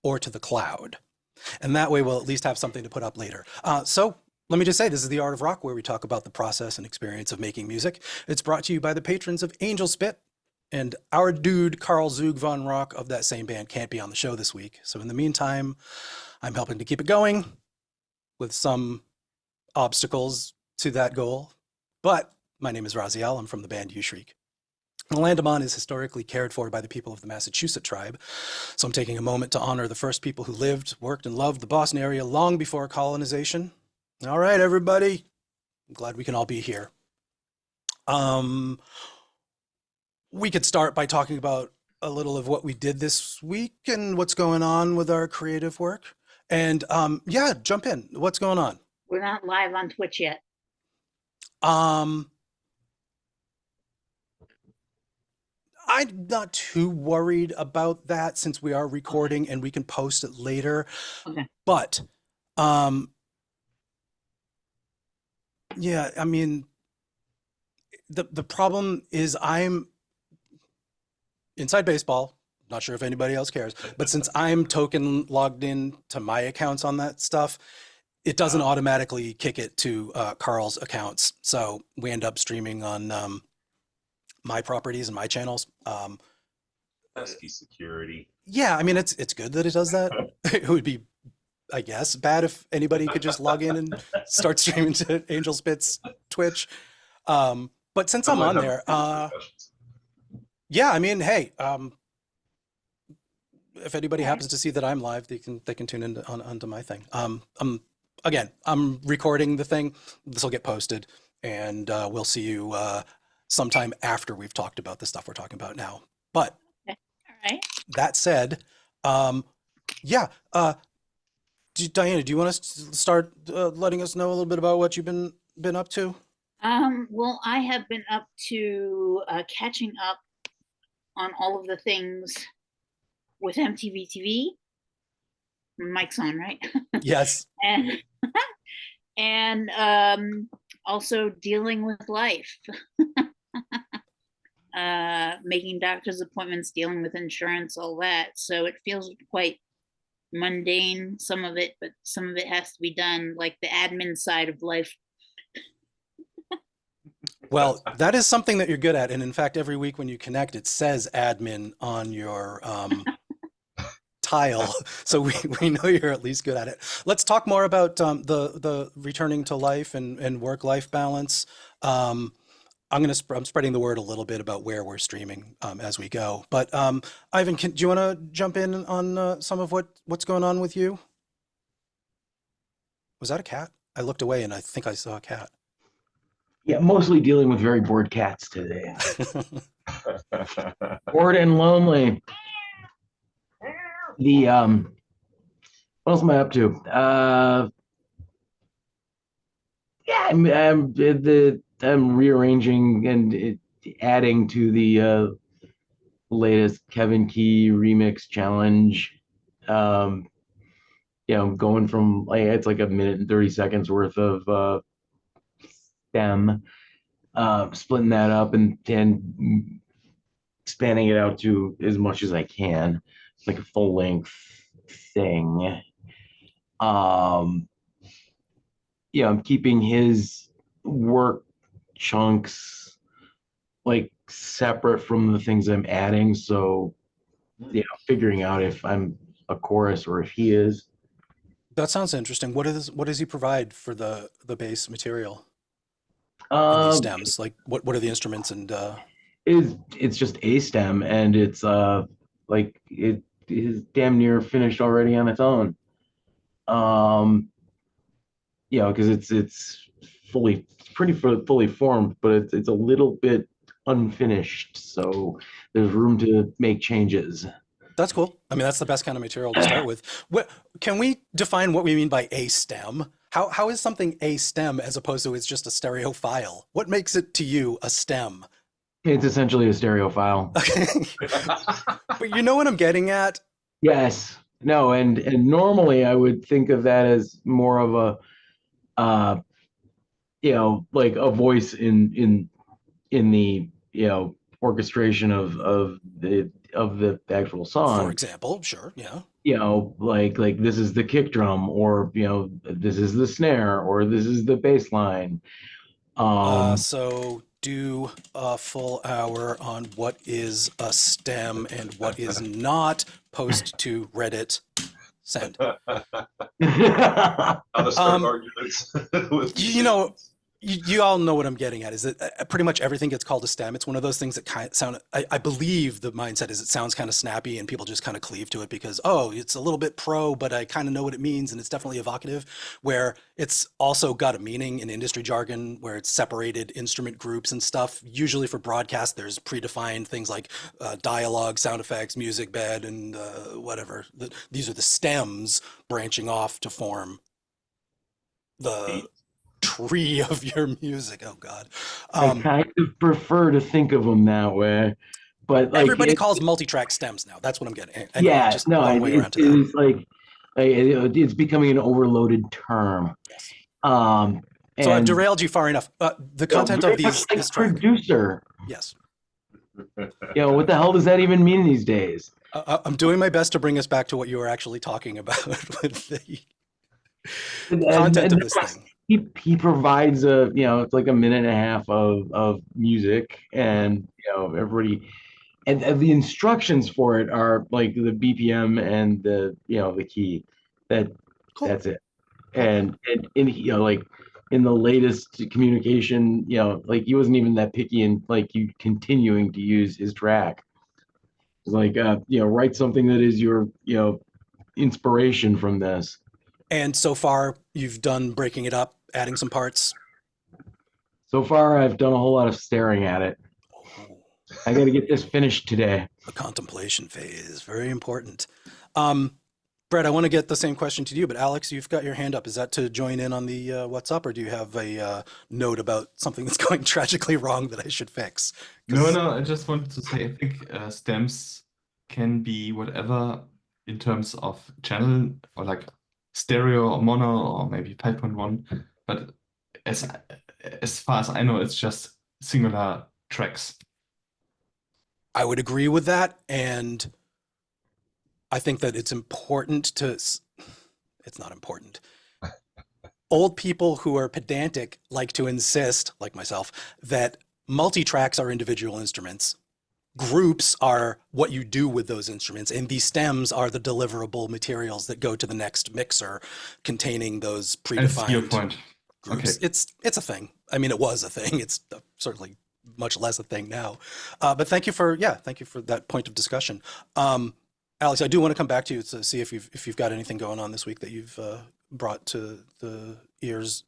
or to the cloud. And that way we'll at least have something to put up later. So let me just say, this is The Art of Rock, where we talk about the process and experience of making music. It's brought to you by the patrons of Angelspit, and our dude, Carl Zug von Rock of that same band, can't be on the show this week. So in the meantime, I'm helping to keep it going with some obstacles to that goal. But my name is Raziel. I'm from the band You Shriek. The land I'm on is historically cared for by the people of the Massachusetts tribe, so I'm taking a moment to honor the first people who lived, worked, and loved the Boston area long before colonization. All right, everybody. I'm glad we can all be here. We could start by talking about a little of what we did this week and what's going on with our creative work. And yeah, jump in. What's going on? We're not live on Twitch yet. I'm not too worried about that since we are recording and we can post it later. Okay. But yeah, I mean, the problem is I'm inside baseball. Not sure if anybody else cares, but since I'm token logged in to my accounts on that stuff, it doesn't automatically kick it to Carl's accounts. So we end up streaming on my properties and my channels. Pesky security. Yeah, I mean, it's good that it does that. It would be, I guess, bad if anybody could just log in and start streaming to Angelspit's Twitch. But since I'm on there, yeah, I mean, hey, if anybody happens to see that I'm live, they can tune in onto my thing. I'm recording the thing. This will get posted, and we'll see you sometime after we've talked about the stuff we're talking about now. But all right. That said, yeah, Diana, do you want to start letting us know a little bit about what you've been up to? Well, I have been up to catching up on all of the things with MTV TV. Mic's on, right? Yes. and also dealing with life. Making doctor's appointments, dealing with insurance, all that. So it feels quite mundane, some of it, but some of it has to be done, like the admin side of life. Well, that is something that you're good at. And in fact, every week when you connect, it says admin on your tile. So we know you're at least good at it. Let's talk more about the returning to life and work-life balance. I'm spreading the word a little bit about where we're streaming as we go. But Ivan, do you want to jump in on some of what's going on with you? Was that a cat? I looked away and I think I saw a cat. Yeah, mostly dealing with very bored cats today. Bored and lonely. What else am I up to? Yeah, I'm rearranging and adding to the latest Kevin Key remix challenge. Going from it's like a minute and 30 seconds worth of stem, splitting that up and expanding it out to as much as I can. It's like a full length thing. I'm keeping his work chunks like separate from the things I'm adding. So, figuring out if I'm a chorus or if he is. That sounds interesting. What does he provide for the base material? These stems, like what are the instruments and it's just a stem, and it's it is damn near finished already on its own. Because it's pretty fully formed, but it's a little bit unfinished, so there's room to make changes. That's cool. I mean, that's the best kind of material to start with. Can we define what we mean by a stem? How is something a stem as opposed to it's just a stereo file? What makes it to you a stem? It's essentially a stereo file. But you know what I'm getting at? Yes. No, and normally I would think of that as more of a like a voice in the orchestration of the of the actual For song. example, sure, yeah. You know, like this is the kick drum, or you know, this is the snare, or this is the bass line. So do a full hour on what is a stem and what is not. Post to Reddit. Send. How to start Um, arguments with you know, musicians. you all know what I'm getting at, is that pretty much everything gets called a stem. It's one of those things that kind of sound, I believe the mindset is it sounds kind of snappy and people just kind of cleave to it because, oh, it's a little bit pro, but I kind of know what it means and it's definitely evocative, where it's also got a meaning in industry jargon where it's separated instrument groups and stuff. Usually for broadcast, there's predefined things like dialogue, sound effects, music bed, and whatever. These are the stems branching off to form the tree of your music. Oh God. I kind of prefer to think of them that way, but like Everybody calls multi-track stems now. That's what I'm getting. Anyway, yeah, just no, long way around to that. it's like it's becoming an overloaded term. Yes. Um, So I've and derailed you far enough. The content very of much like this track. producer. Yes. You know, what the hell does that even mean these days? I'm doing my best to bring us back to what you were actually talking about with the content of this thing. He provides a, you know, it's like a minute and a half of music, and you know, everybody, and the instructions for it are like the BPM and the, you know, the key. Cool. That's it. And you know, like in the latest communication, you know, like he wasn't even that picky, and like you continuing to use his track. It's like you know, write something that is your, you know, inspiration from this. And so far, you've done breaking it up, adding some parts. So far, I've done a whole lot of staring at it. Oh, I got to get this finished today. the contemplation phase, very important. Brett, I want to get the same question to you, but Alex, you've got your hand up. Is that to join in on the what's up, or do you have a note about something that's going tragically wrong that I should fix? No, I just wanted to say, I think stems can be whatever in terms of channel, or like stereo or mono or maybe 5.1. But as far as I know, it's just singular tracks. I would agree with that, and I think that it's important to, it's not important. Old people who are pedantic like to insist, like myself, that multi-tracks are individual instruments. Groups are what you do with those instruments, and these stems are the deliverable materials that go to the next mixer containing those I see your predefined point. groups. Okay. It's a thing. I mean, it was a thing. It's certainly much less a thing now. But thank you for that point of discussion. Alex, I do want to come back to you to see if you've got anything going on this week that you've brought to the ears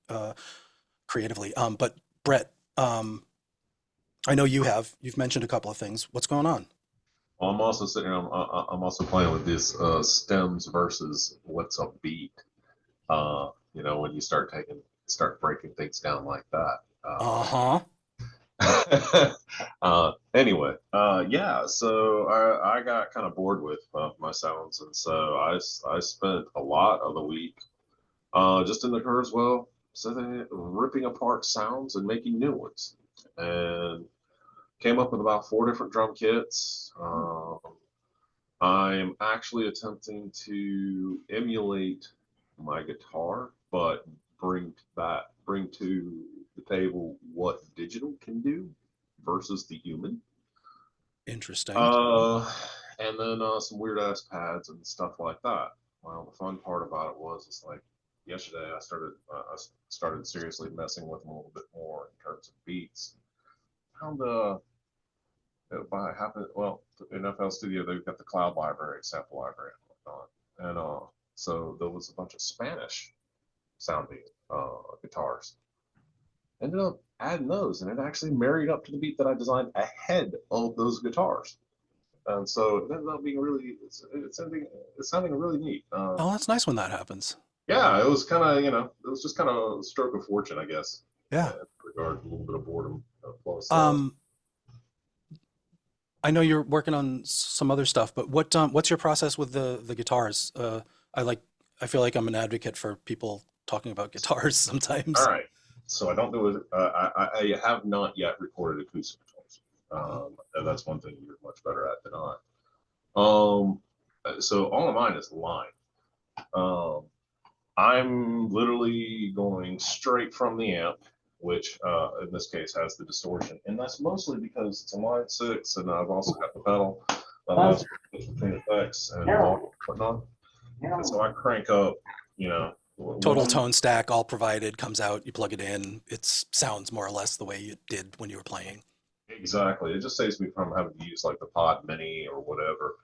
creatively. But Brett, I know you've mentioned a couple of things. What's going on? Well, I'm also sitting here, I'm also playing with this stems versus what's a beat. You know, when you start breaking things down like that. Anyway, yeah, so I got kind of bored with my sounds, and so I spent a lot of the week just in the Kurzweil, ripping apart sounds and making new ones, and came up with about 4 different drum kits. I'm actually attempting to emulate my guitar, but bring to the table what digital can do versus the human. Interesting. And then some weird ass pads and stuff like that. Well, the fun part about it was, it's like yesterday I started seriously messing with them a little bit more in terms of beats. Found in FL Studio they've got the cloud library, sample library, and whatnot, and so there was a bunch of Spanish sounding guitars. Ended up adding those, and it actually married up to the beat that I designed ahead of those guitars. And so it ended up being really, it's sounding really neat. Oh, that's nice when that happens. Yeah, it was kind of, it was just kind of a stroke of fortune, I guess. Yeah. In regard to a little bit of boredom. Plus, I know you're working on some other stuff, but what's your process with the guitars? I feel like I'm an advocate for people talking about guitars sometimes. All right. So I don't do it. I have not yet recorded acoustic guitars. And that's one thing you're much better at than So all of mine is line. I'm literally going straight from the amp, which in this case has the distortion, and that's mostly because it's a line 6, and I've also got the pedal that allows me to switch between effects and whatnot. And so I crank up, you know, Total tone stack, all provided, comes out, you plug it in. It sounds more or less the way you did when you were playing. Exactly. It just saves me from having to use like the Pod Mini or whatever,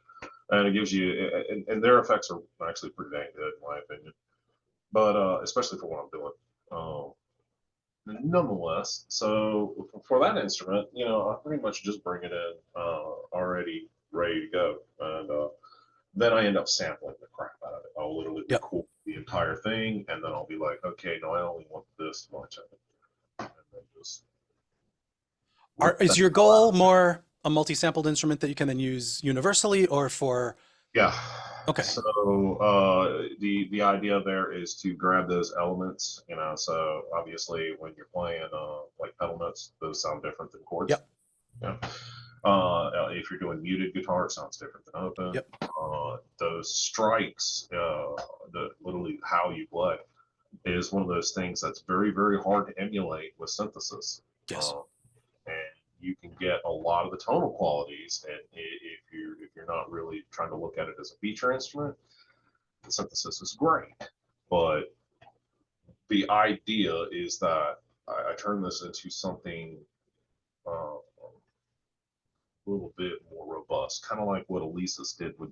and it gives you, and their effects are actually pretty dang good in my opinion. But especially for what I'm doing. Nonetheless, so for that instrument, you know, I pretty much just bring it in already ready to go, and then I end up sampling the crap out of it. I'll literally record the entire thing, and then I'll be like, okay, no, I only want this much of it, and then just. Is your goal more a multi-sampled instrument that you can then use universally, or for? Yeah. Okay. So the idea there is to grab those elements, you know. So obviously, when you're playing like pedal notes, those sound different than chords. Yep. Yeah. If you're doing muted guitar, it sounds different than open. Yep. Those strikes, literally how you play, is one of those things that's very, very hard to emulate with synthesis. Yes. And you can get a lot of the tonal qualities, and if you're not really trying to look at it as a feature instrument, the synthesis is great. But the idea is that I turn this into something a little bit more robust, kind of like what Elisa's did with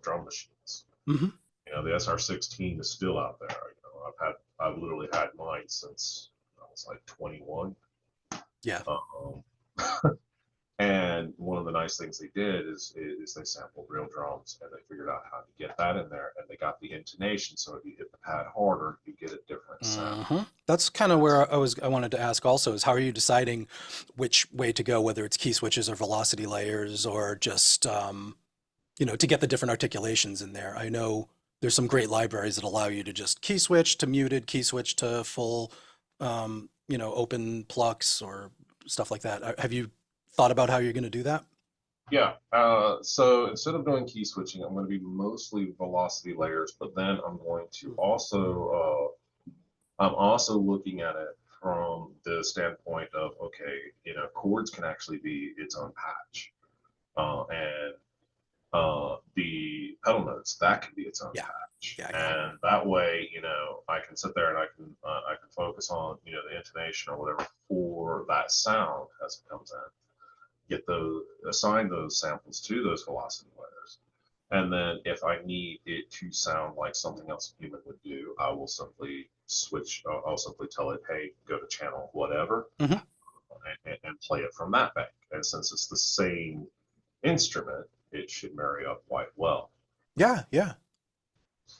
drum machines. Mm-hmm. You know, the SR16 is still out there. You know, I've literally had mine since I was like 21. Yeah. And one of the nice things they did is they sampled real drums, and they figured out how to get that in there, and they got the intonation. So if you hit the pad harder, you get a different sound. Mm-hmm. That's kind of where I wanted to ask also, is how are you deciding which way to go, whether it's key switches or velocity layers, or just you know, to get the different articulations in there. I know there's some great libraries that allow you to just key switch to muted, key switch to full, you know, open plucks or stuff like that. Have you thought about how you're going to do that? Yeah. So instead of doing key switching, I'm going to be mostly velocity layers, but then I'm going to also I'm also looking at it from the standpoint of, okay, you know, chords can actually be its own patch, and the pedal notes, that can be its own patch. Yeah. And that way, you know, I can sit there and I can focus on, you know, the intonation or whatever for that sound as it comes in, assign those samples to those velocity layers. And then if I need it to sound like something else a human would do, I will simply switch. I'll simply tell it, hey, go to channel whatever, Mm-hmm. and play it from that bank. And since it's the same instrument, it should marry up quite well. Yeah.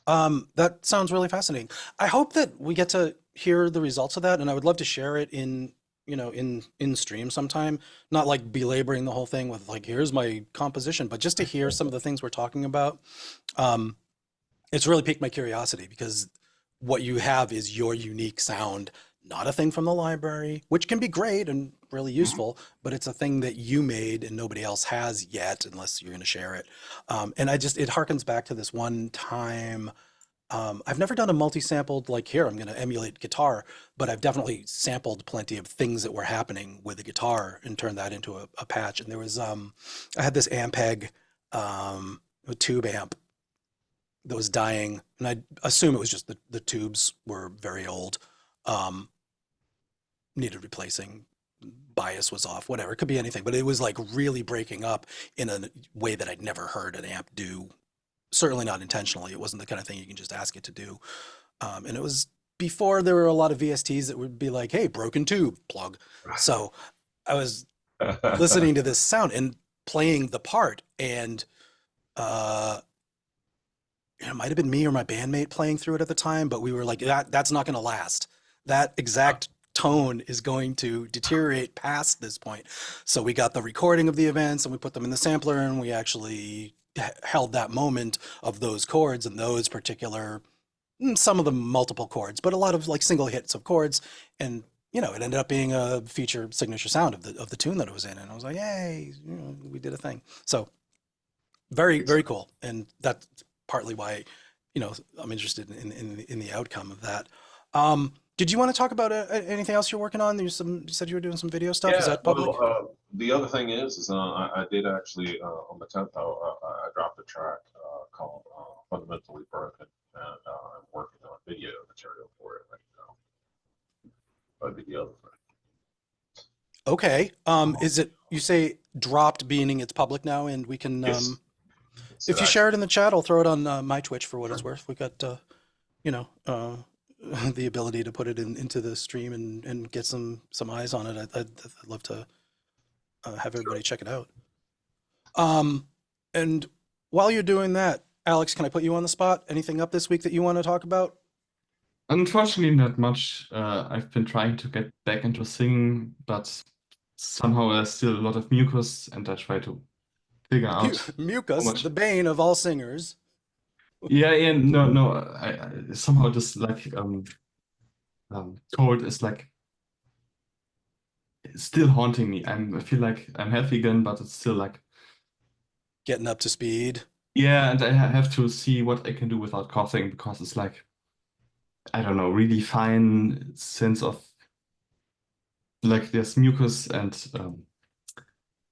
That sounds really fascinating. I hope that we get to hear the results of that, and I would love to share it in, you know, in stream sometime. Not like belaboring the whole thing with like, here's my composition, but just to hear some of the things we're talking about. It's really piqued my curiosity, because what you have is your unique sound, not a thing from the library, which can be great and really useful, but it's a thing that you made and nobody else has yet, unless you're going to share it. And it harkens back to this one time. I've never done a multi-sampled, like, here, I'm going to emulate guitar, but I've definitely sampled plenty of things that were happening with the guitar and turned that into a patch. And there was, I had this Ampeg, a tube amp that was dying, and I assume it was just the tubes were very old, needed replacing, bias was off, whatever, it could be anything, but it was like really breaking up in a way that I'd never heard an amp do. Certainly not intentionally. It wasn't the kind of thing you can just ask it to do. And it was before there were a lot of VSTs that would be like, hey, broken tube, plug. So I was listening to this sound and playing the part, and it might have been me or my bandmate playing through it at the time, but we were like, that's not going to last. That exact tone is going to deteriorate past this point. So we got the recording of the events and we put them in the sampler, and we actually held that moment of those chords and those particular, some of them multiple chords, but a lot of like single hits of chords. And, you know, it ended up being a feature signature sound of the tune that it was in. And I was like, yay, you know, we did a thing. So Very, very cool. And that's partly why, I'm interested in the outcome of that. Did you want to talk about anything else you're working on? You said you were doing some video stuff. Is Yeah, that public? well, the other thing is I did actually on the 10th, I dropped a track called Fundamentally Broken, and I'm working on video material for it right now. That'd be the other thing. Okay. Is it, you say dropped, meaning it's public now, and we can, Yes. if you share it in the chat, I'll throw it on my Twitch for what it's worth. We got, the ability to put it into the stream and get some eyes on it. I'd love to have everybody check it out. And while you're doing that, Alex, can I put you on the spot? Anything up this week that you want to talk about? Unfortunately, not much. I've been trying to get back into singing, but somehow there's still a lot of mucus, and I try to figure out Mucus, how much. the bane of all singers. Yeah, no. I somehow just like cold is like it's still haunting me. I feel like I'm healthy again, but it's still like Getting up to speed. yeah, and I have to see what I can do without coughing because it's like I don't know, really fine sense of like there's mucus and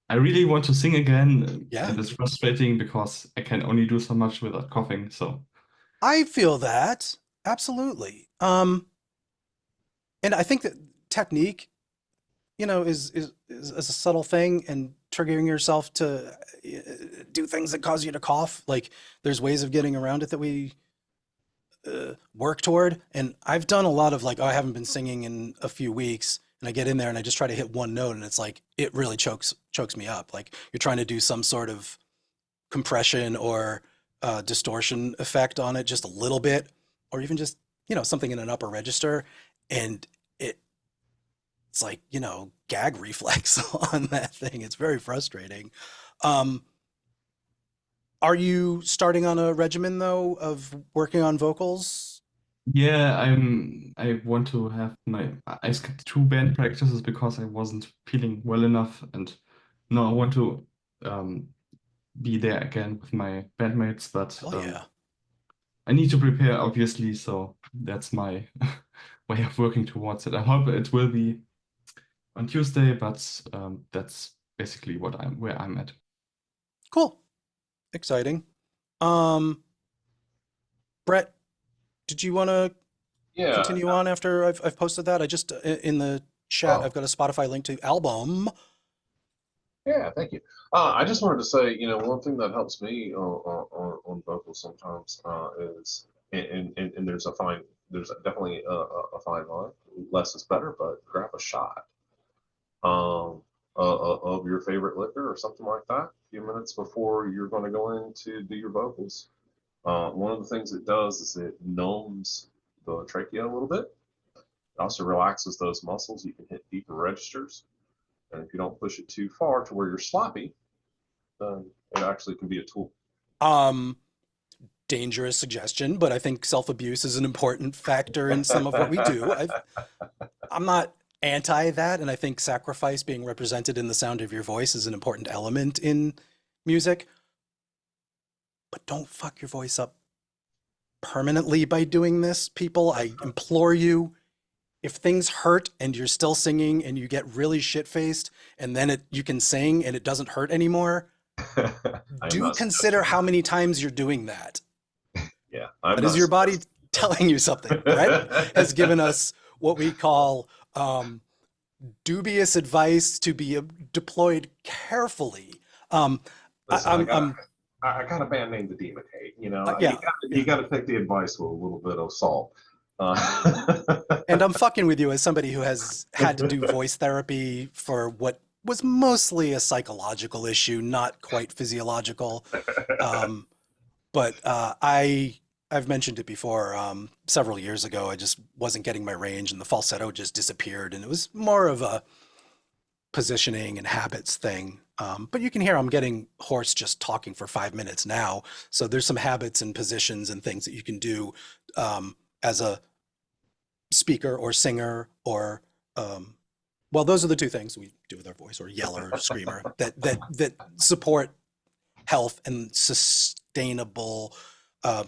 I really want to sing again. Yeah. And it's frustrating because I can only do so much without coughing. So I feel that absolutely. And I think that technique, is a subtle thing, and triggering yourself to do things that cause you to cough. Like there's ways of getting around it that we work toward. And I've done a lot of like, I haven't been singing in a few weeks, and I get in there and I just try to hit one note, and it's like it really chokes me up. Like you're trying to do some sort of compression or distortion effect on it just a little bit, or even just something in an upper register, and it's like gag reflex on that thing. It's very frustrating. Are you starting on a regimen though of working on vocals? yeah, I want to have I skipped 2 band practices because I wasn't feeling well enough, and now I want to be there again with my bandmates, but Oh yeah. I need to prepare obviously, so that's my way of working towards it. I hope it will be on Tuesday, but that's basically where I'm at. Cool. Exciting. Brett, did you want to Yeah. continue on after I've posted that? I just in the chat, Oh. I've got a Spotify link to album. Yeah, thank you. I just wanted to say, one thing that helps me on vocals sometimes is, and there's definitely a fine line. Less is better, but grab a shot of your favorite liquor or something like that a few minutes before you're going to go in to do your vocals. One of the things it does is it numbs the trachea a little bit. It also relaxes those muscles. You can hit deeper registers. And if you don't push it too far to where you're sloppy, then it actually can be a tool. Dangerous suggestion, but I think self-abuse is an important factor in some of what we do. I'm not anti that, and I think sacrifice being represented in the sound of your voice is an important element in music. But don't fuck your voice up permanently by doing this, people. I implore you. If things hurt and you're still singing and you get really shit-faced, and then you can sing and it doesn't hurt anymore, do consider how many times you're doing that. Yeah. That is your body telling you something. Brett has given us what we call dubious advice to be deployed carefully. Listen, I got a band named the Demon Hate. You got to take the advice with a little bit of salt. And I'm fucking with you as somebody who has had to do voice therapy for what was mostly a psychological issue, not quite physiological. But I've mentioned it before. Several years ago, I just wasn't getting my range, and the falsetto just disappeared, and it was more of a positioning and habits thing. But you can hear I'm getting hoarse just talking for 5 minutes now. So there's some habits and positions and things that you can do as a speaker or singer, or well, those are the two things we do with our voice, or yeller or screamer, that support health and sustainable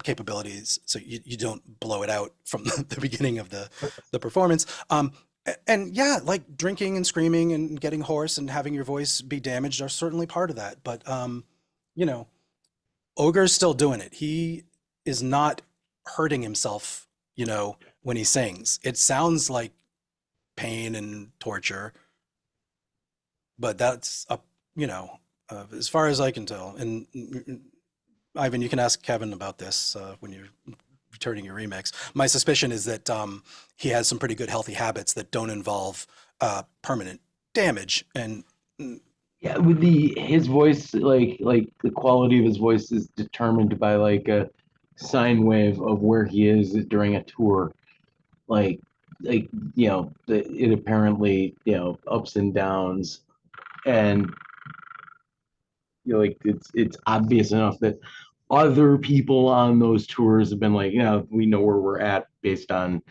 capabilities, so you don't blow it out from the beginning of the performance. And yeah, like drinking and screaming and getting hoarse and having your voice be damaged are certainly part of that. But you know, Ogre's still doing it. He is not hurting himself, you know, when he sings. It sounds like pain and torture, but that's up, you know, as far as I can tell. And Ivan, you can ask Kevin about this when you're returning your remix. My suspicion is that he has some pretty good healthy habits that don't involve permanent damage. And Yeah, with his voice, like the quality of his voice is determined by like a sine wave of where he is during a tour. Like you know, it apparently, you know, ups and downs, and you know, like it's obvious enough that other people on those tours have been like, you know, we know where we're at based on,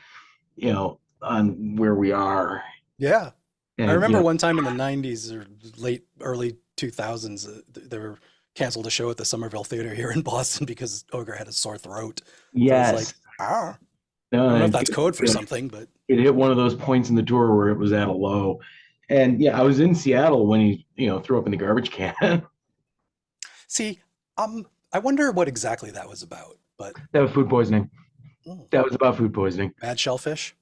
you know, on where we are. yeah, And I you remember know, one time in the 90s or early 2000s, they were canceled a show at the Somerville Theater here in Boston because Ogre had a sore throat. So it's like, yes, I no, don't know if and that's code for something, but it hit one of those points in the tour where it was at a low. And yeah, I was in Seattle when he, you know, threw up in the garbage can. see, I wonder what exactly that was about. But That was food poisoning. mm, That was about food poisoning. bad shellfish.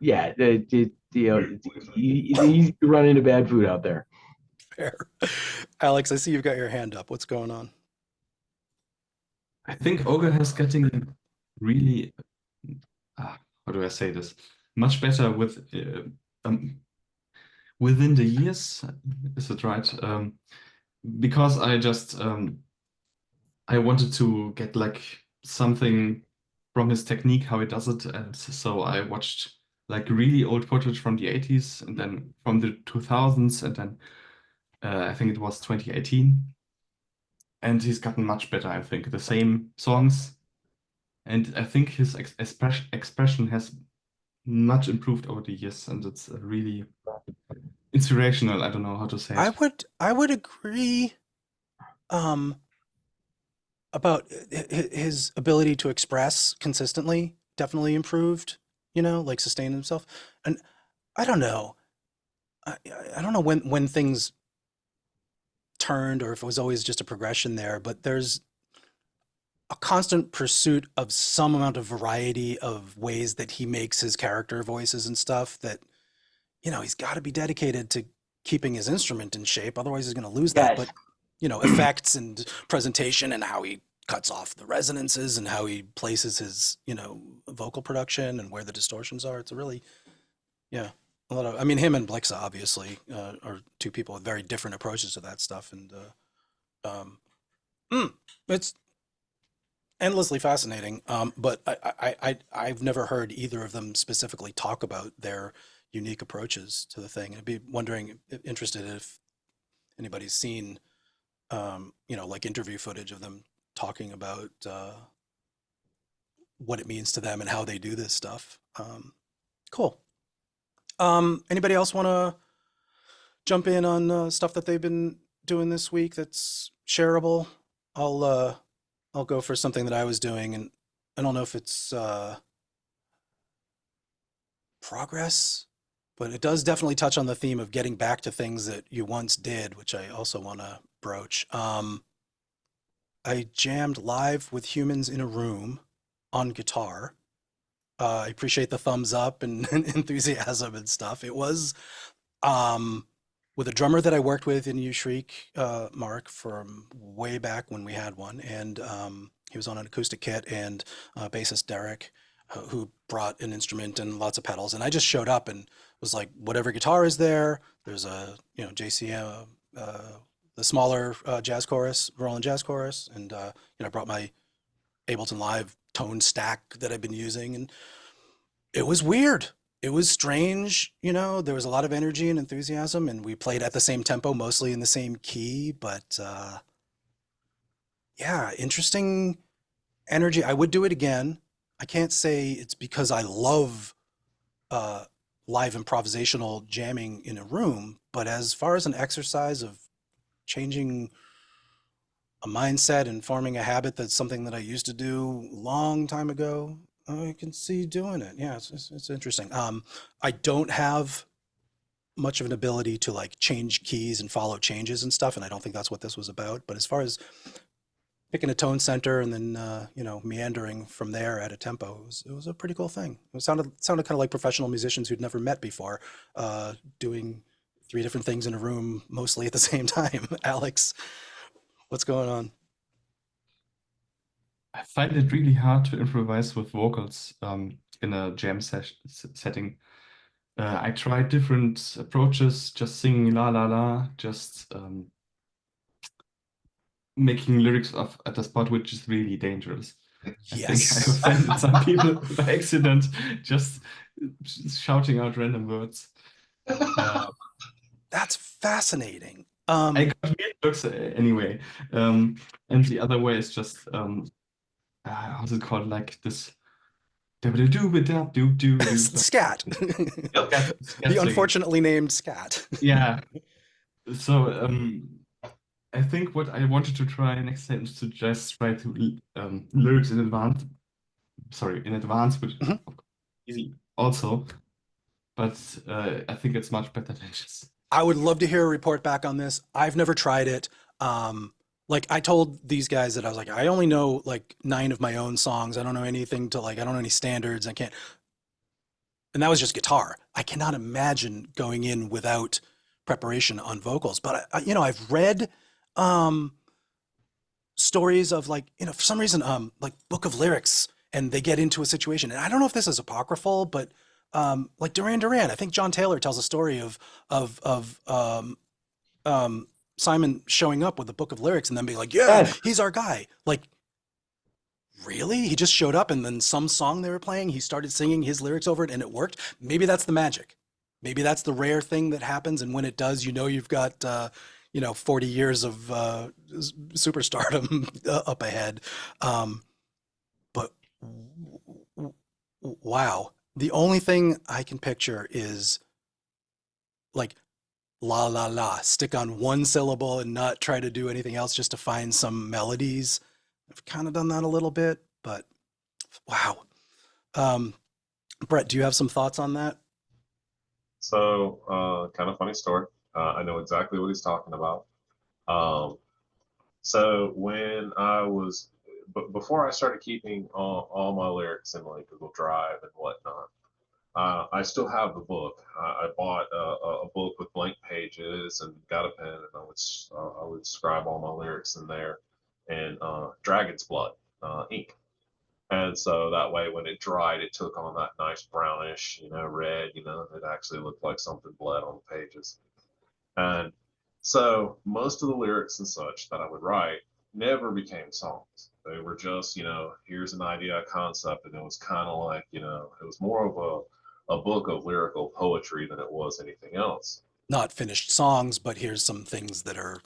Yeah, you know, it's easy to run into bad food out there. Fair. Alex, I see you've got your hand up. What's going on? I think Ogre has getting really, how do I say this? Much better with within the years. Is it right? Because I just I wanted to get like something from his technique, how he does it, and so I watched like really old footage from the 80s and then from the 2000s, and then I think it was 2018. And he's gotten much better, I think. The same songs. And I think his expression has much improved over the years, and it's really inspirational. I don't know how to say it. I would agree um about his ability to express consistently, definitely improved, you know, like sustain himself. And I don't know. I don't know when things turned or if it was always just a progression there, but there's a constant pursuit of some amount of variety of ways that he makes his character voices and stuff that, you know, he's got to be dedicated to keeping his instrument in shape. Otherwise he's going to lose that. Yes. But, you know, effects and presentation and how he cuts off the resonances and how he places his, you know, vocal production and where the distortions are. It's a really, yeah, a lot of, I mean, him and Blixa obviously are two people with very different approaches to that stuff. And it's endlessly fascinating. But I've never heard either of them specifically talk about their unique approaches to the thing. I'd be interested if anybody's seen, you know, like interview footage of them talking about what it means to them and how they do this stuff. Cool. Anybody else want to jump in on stuff that they've been doing this week that's shareable? I'll go for something that I was doing, and I don't know if it's progress, but it does definitely touch on the theme of getting back to things that you once did, which I also want to broach. I jammed live with humans in a room on guitar. I appreciate the thumbs up and enthusiasm and stuff. It was with a drummer that I worked with in U Shriek, Mark, from way back when we had one, and he was on an acoustic kit, and bassist Derek, who brought an instrument and lots of pedals, and I just showed up and was like, whatever guitar is there. There's a, you know, JCM, the smaller jazz chorus, Roland jazz chorus, and you know, I brought my Ableton Live tone stack that I've been using, and it was weird. It was strange, you know, there was a lot of energy and enthusiasm, and we played at the same tempo, mostly in the same key, but yeah, interesting energy. I would do it again. I can't say it's because I love live improvisational jamming in a room, but as far as an exercise of changing a mindset and forming a habit that's something that I used to do long time ago, I can see doing it. Yeah, it's interesting. I don't have much of an ability to like change keys and follow changes and stuff, and I don't think that's what this was about. But as far as picking a tone center and then meandering from there at a tempo, it was a pretty cool thing. It sounded kind of like professional musicians who'd never met before, doing 3 different things in a room mostly at the same time. Alex, what's going on? I find it really hard to improvise with vocals in a jam setting. I tried different approaches, just singing la la la, just making lyrics at a spot which is really dangerous. I think I Yes. offended some people by accident, just shouting out random words. That's fascinating. I got weird looks anyway. And the other way is just how's it called? Like this do Scat. scat The singing. unfortunately named scat. Yeah. So I think what I wanted to try next time is to just try to lyrics in advance. Sorry, in advance, which is Mhm. easy also. But I think it's much better than just. I would love to hear a report back on this. I've never tried it. Like I told these guys that I was like, I only know like 9 of my own songs. I don't know anything to like, I don't know any standards. I can't. And that was just guitar. I cannot imagine going in without preparation on vocals. But I've read stories of like, for some reason, like Book of Lyrics, and they get into a situation. And I don't know if this is apocryphal, but like Duran Duran, I think John Taylor tells a story of Simon showing up with the Book of Lyrics and then being like, yeah, Yes. he's our guy. Like, really? He just showed up and then some song they were playing, he started singing his lyrics over it and it worked. Maybe that's the magic. Maybe that's the rare thing that happens. And when it does, you've got, 40 years of superstardom up ahead. But wow. The only thing I can picture is like la la la, stick on one syllable and not try to do anything else just to find some melodies. I've kind of done that a little bit, but wow. Brett, do you have some thoughts on that? So, kind of funny story. I know exactly what he's talking about. So when I was, before I started keeping all my lyrics in like Google Drive and whatnot, I still have the book. I bought a book with blank pages and got a pen, and I would scribe all my lyrics in there, and Dragon's Blood ink. And so that way, when it dried, it took on that nice brownish, red. It actually looked like something bled on the pages. And so most of the lyrics and such that I would write never became songs. They were just, here's an idea, a concept, and it was kind of like, it was more of a book of lyrical poetry than it was anything else. Not finished songs, but here's some things that are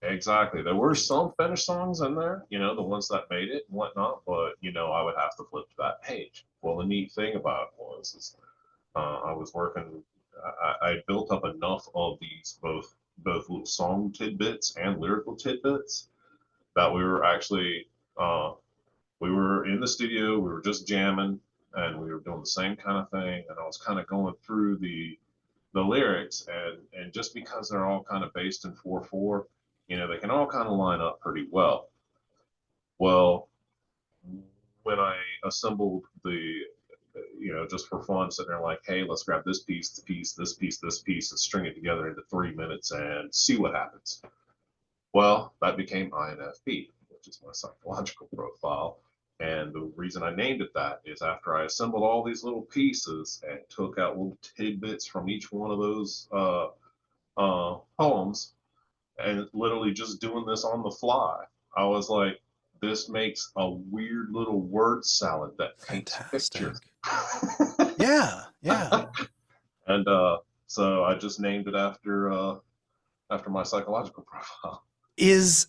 Exactly. There were some finished songs in there, the ones that made it and whatnot, but, I would have to flip to that page. Well, the neat thing about it was I was working, I built up enough of these both little song tidbits and lyrical tidbits that we were actually we were in the studio, we were just jamming, and we were doing the same kind of thing, and I was kind of going through the lyrics, and just because they're all kind of based in 4/4, they can all kind of line up pretty well. Well, when I assembled just for fun, sitting there like, hey, let's grab this piece, this piece, and string it together into 3 minutes and see what happens. Well, that became INFP, which is my psychological profile. And the reason I named it that is after I assembled all these little pieces and took out little tidbits from each one of those poems, and literally just doing this on the fly, I was like, this makes a weird little word salad that paints fantastic. pictures. Yeah. And so I just named it after my psychological profile. Is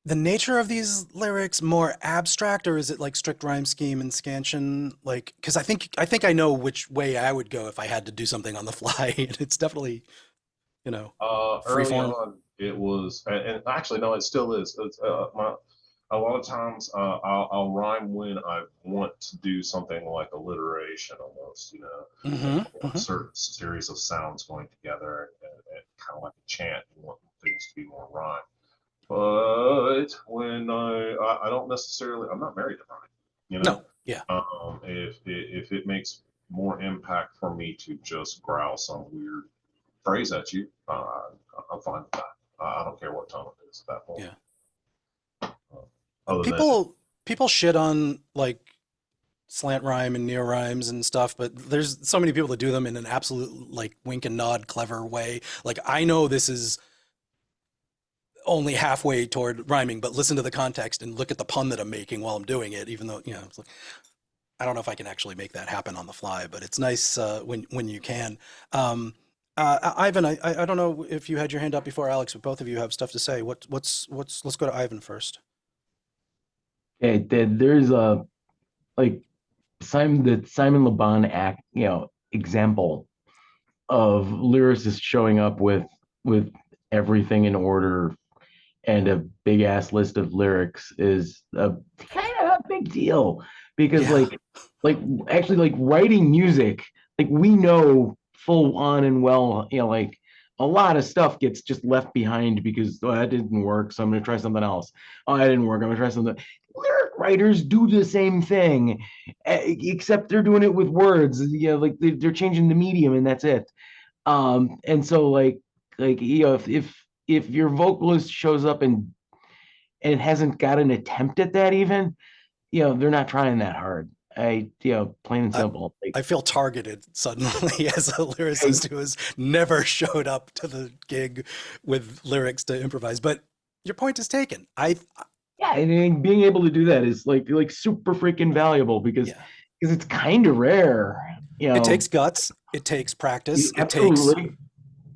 the nature of these lyrics more abstract, or is it like strict rhyme scheme and scansion? Like, because I think I know which way I would go if I had to do something on the fly. It's definitely, Early freeform. on, it was, and actually no, it still is. It's, a lot of times I'll rhyme when I want to do something like alliteration almost, you know, a certain series of sounds going together, and kind of like a chant. You want things to be more rhyme. But when I don't necessarily, I'm not married to rhyme, you know. No, yeah. If it makes more impact for me to just growl some weird phrase at you, I'm fine with that. I don't care what tone it is at that point. Yeah. Other than People shit on like slant rhyme and neo rhymes and stuff, but there's so many people that do them in an absolute like wink and nod clever way. Like I know this is only halfway toward rhyming, but listen to the context and look at the pun that I'm making while I'm doing it, even though, you know, it's like, I don't know if I can actually make that happen on the fly, but it's nice when you can. Ivan, I don't know if you had your hand up before, Alex, but both of you have stuff to say. Let's go to Ivan first. Okay, there's a like Simon Le Bon act, you know, example of lyricists showing up with everything in order and a big ass list of lyrics is a kind of a big deal because Yeah. like actually like writing music, like we know full on and well, you know, like a lot of stuff gets just left behind because that didn't work, so I'm gonna try something else. Oh, that didn't work, I'm gonna try something. Lyric writers do the same thing, except they're doing it with words. You know, like they're changing the medium and that's it. And so you know, if your vocalist shows up and hasn't got an attempt at that even, you know, they're not trying that hard. You know, plain and simple. I feel targeted suddenly as a lyricist who has never showed up to the gig with lyrics to improvise. But your point is taken. Yeah, and being able to do that is like super freaking valuable because it's kind of rare. You know, it takes guts. It takes practice. It takes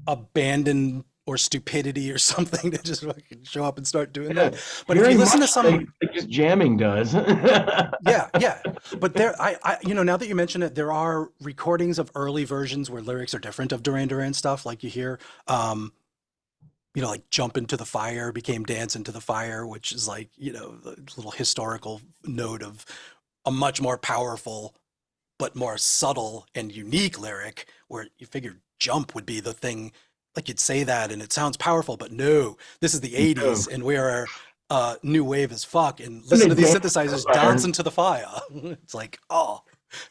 abandon or stupidity or something to just fucking show up and start doing that. But if you listen to some, like just jamming does. yeah. But I you know, now that you mention it, there are recordings of early versions where lyrics are different of Duran Duran stuff. Like you hear, you know, like "Jump into the Fire" became "Dance into the Fire," which is like, you know, the little historical note of a much more powerful but more subtle and unique lyric, where you figured "jump" would be the thing. Like you'd say that and it sounds powerful, but no, this is the 80s and we are new wave as fuck, and listen to these synthesizers dancing to the fire. It's like, oh,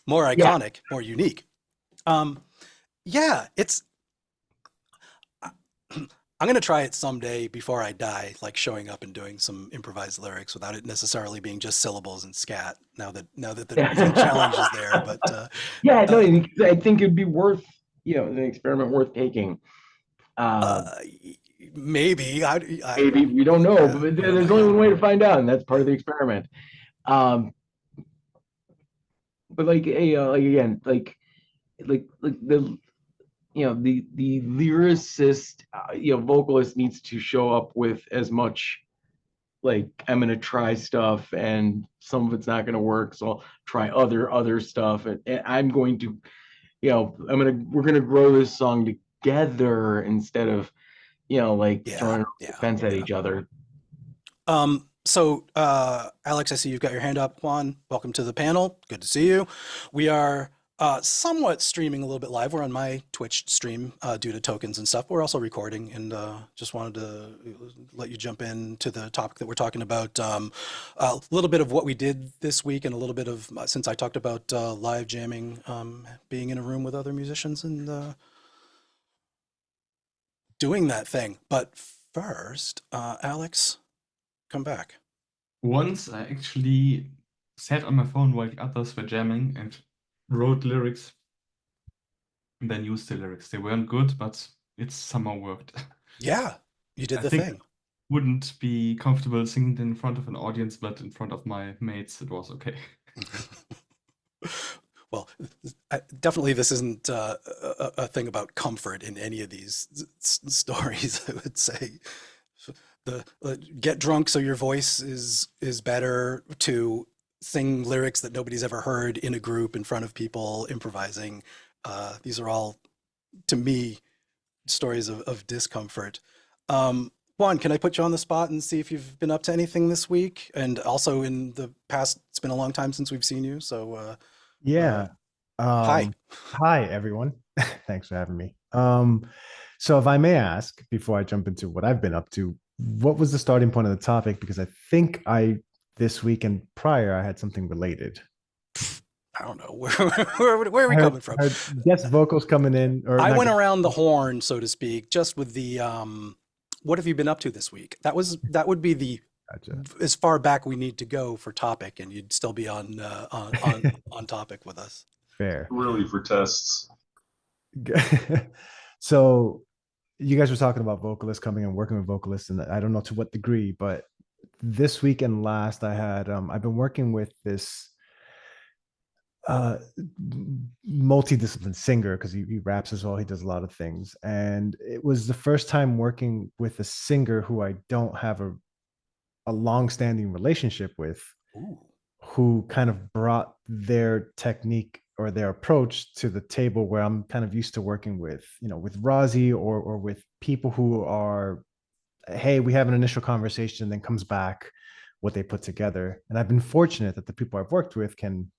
more iconic, more unique. Yeah, it's I'm gonna try it someday before I die, like showing up and doing some improvised lyrics without it necessarily being just syllables and scat. Now that the challenge is there, but yeah, no, I think it'd be worth, you know, an experiment worth taking. Maybe maybe we don't know, but there's only one way to find out, and that's part of the experiment. But like again, like the, you know, the lyricist, you know, vocalist needs to show up with as much like, I'm gonna try stuff and some of it's not gonna work, so I'll try other stuff, and I'm going to, you know, we're gonna grow this song together instead of, you know, like throwing offense at each other. So Alex, I see you've got your hand up. Juan, welcome to the panel. Good to see you. We are somewhat streaming a little bit live. We're on my Twitch stream due to tokens and stuff. We're also recording, and just wanted to let you jump into the topic that we're talking about. A little bit of what we did this week, and a little bit of, since I talked about live jamming, being in a room with other musicians and doing that thing. But first, Alex, come back. Once I actually sat on my phone while the others were jamming and wrote lyrics and then used the lyrics. They weren't good, but it somehow worked. Yeah, you did I the think thing. Wouldn't be comfortable singing in front of an audience, but in front of my mates, it was okay. Well, definitely this isn't a thing about comfort in any of these stories, I would say. The get drunk so your voice is better, to sing lyrics that nobody's ever heard in a group in front of people improvising. These are all, to me, stories of discomfort. Juan, can I put you on the spot and see if you've been up to anything this week? And also in the past, it's been a long time since we've seen you. So, Yeah. hi. Hi, everyone. Thanks for having me. So if I may ask, before I jump into what I've been up to, what was the starting point of the topic? Because I think this week and prior, I had something related. I don't know. Where are we coming from? Guest vocals coming in. Or I not went guest- around the horn, so to speak, just with the, what have you been up to this week? That would be the, Gotcha. as far back we need to go for topic, and you'd still be on topic with us. Fair. Really for tests. So you guys were talking about vocalists coming and working with vocalists, and I don't know to what degree, but this week and last I had I've been working with this multidisciplinary singer, because he raps as well, he does a lot of things, and it was the first time working with a singer who I don't have a long-standing relationship with, Ooh. who kind of brought their technique or their approach to the table, where I'm kind of used to working with, with Raziel or with people who are, hey, we have an initial conversation, then comes back what they put together. And I've been fortunate that the people I've worked with can,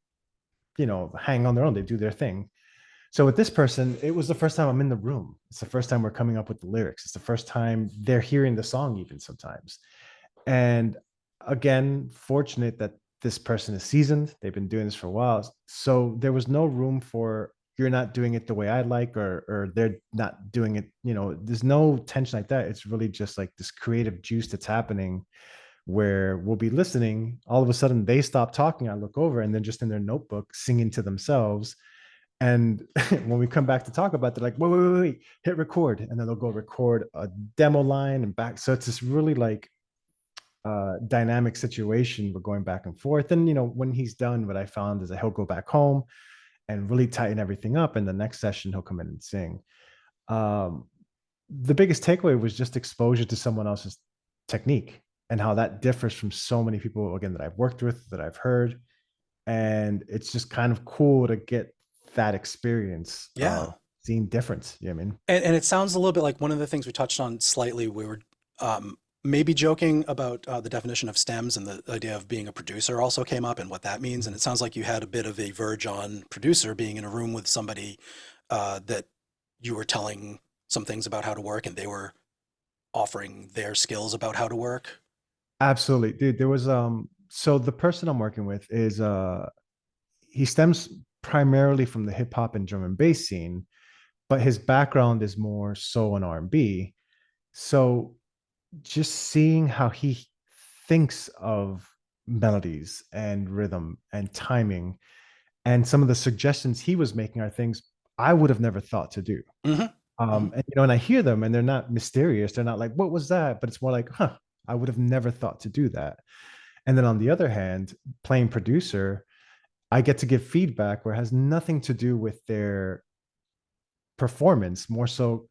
hang on their own. They do their thing. So with this person, it was the first time I'm in the room. It's the first time we're coming up with the lyrics. It's the first time they're hearing the song even sometimes. And again, fortunate that this person is seasoned. They've been doing this for a while. So there was no room for, you're not doing it the way I like, or they're not doing it, there's no tension like that. It's really just like this creative juice that's happening, where we'll be listening. All of a sudden they stop talking. I look over and they're just in their notebook singing to themselves. And when we come back to talk about it, they're like, wait, hit record. And then they'll go record a demo line and back. So it's this really like dynamic situation. We're going back and forth. And, when he's done, what I found is that he'll go back home and really tighten everything up. And the next session, he'll come in and sing. The biggest takeaway was just exposure to someone else's technique and how that differs from so many people, again, that I've worked with, that I've heard. And it's just kind of cool to get that experience. Yeah. Seeing difference. You know what I mean? And it sounds a little bit like one of the things we touched on slightly. We were maybe joking about the definition of stems, and the idea of being a producer also came up and what that means. And it sounds like you had a bit of a verge on producer, being in a room with somebody that you were telling some things about how to work, and they were offering their skills about how to work. Absolutely, dude. There was so the person I'm working with is he stems primarily from the hip hop and drum and bass scene, but his background is more soul and R&B. So just seeing how he thinks of melodies and rhythm and timing, and some of the suggestions he was making are things I would have never thought to do. Mm-hmm. And and I hear them, and they're not mysterious. They're not like, what was that? But it's more like, I would have never thought to do that. And then on the other hand, playing producer, I get to give feedback where it has nothing to do with their performance, more so,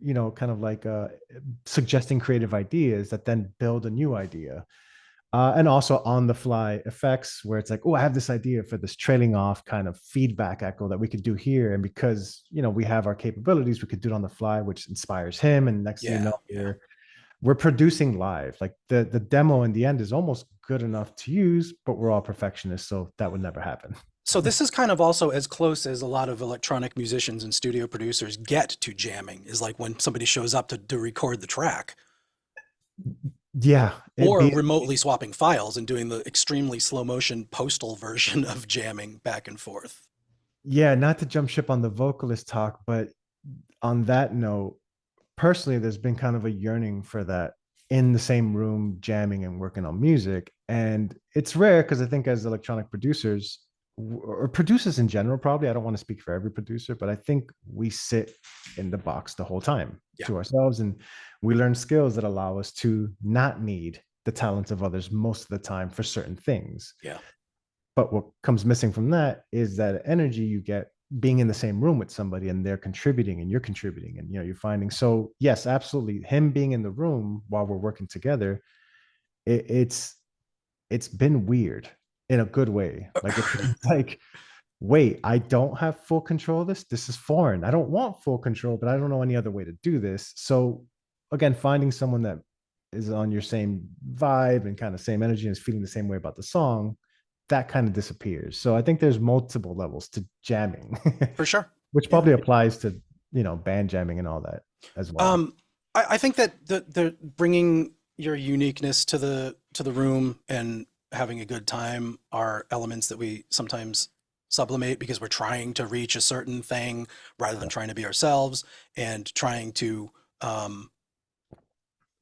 kind of like suggesting creative ideas that then build a new idea. And also on the fly effects, where it's like, oh, I have this idea for this trailing off kind of feedback echo that we could do here. And because, we have our capabilities, we could do it on the fly, which inspires him. And next thing you know, we're producing live. Like the demo in the end is almost good enough to use, but we're all perfectionists. So that would never happen. So this is kind of also as close as a lot of electronic musicians and studio producers get to jamming, is like when somebody shows up to record the track. Yeah. Or remotely swapping files and doing the extremely slow motion postal version of jamming back and forth. Yeah, not to jump ship on the vocalist talk, but on that note, personally, there's been kind of a yearning for that in the same room, jamming and working on music. And it's rare, because I think as electronic producers, or producers in general, probably, I don't want to speak for every producer, but I think we sit in the box the whole time to ourselves, and we learn skills that allow us to not need the talents of others most of the time for certain things. Yeah. But what comes missing from that is that energy you get being in the same room with somebody, and they're contributing and you're contributing, and you're finding. So yes, absolutely, him being in the room while we're working together, it's been weird in a good way. Like it's like, wait, I don't have full control of this. This is foreign. I don't want full control, but I don't know any other way to do this. So again, finding someone that is on your same vibe and kind of same energy and is feeling the same way about the song, that kind of disappears. So I think there's multiple levels to jamming, For sure. which Yeah. probably applies to, band jamming and all that as well. I think that the bringing your uniqueness to the room and having a good time are elements that we sometimes sublimate because we're trying to reach a certain thing rather than trying to be ourselves and trying to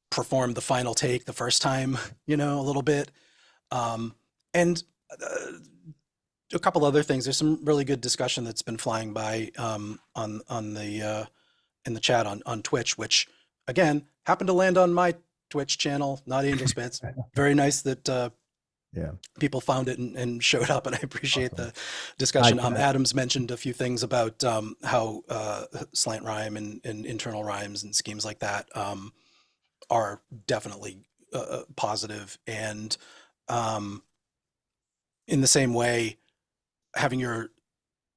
perform the final take the first time, a little bit. And a couple other things. There's some really good discussion that's been flying by on the in the chat on Twitch, which again happened to land on my Twitch channel, not Angelspit's. Very nice that people found it and showed up, and I appreciate the discussion. Adams mentioned a few things about how slant rhyme and internal rhymes and schemes like that are definitely positive, and in the same way, having your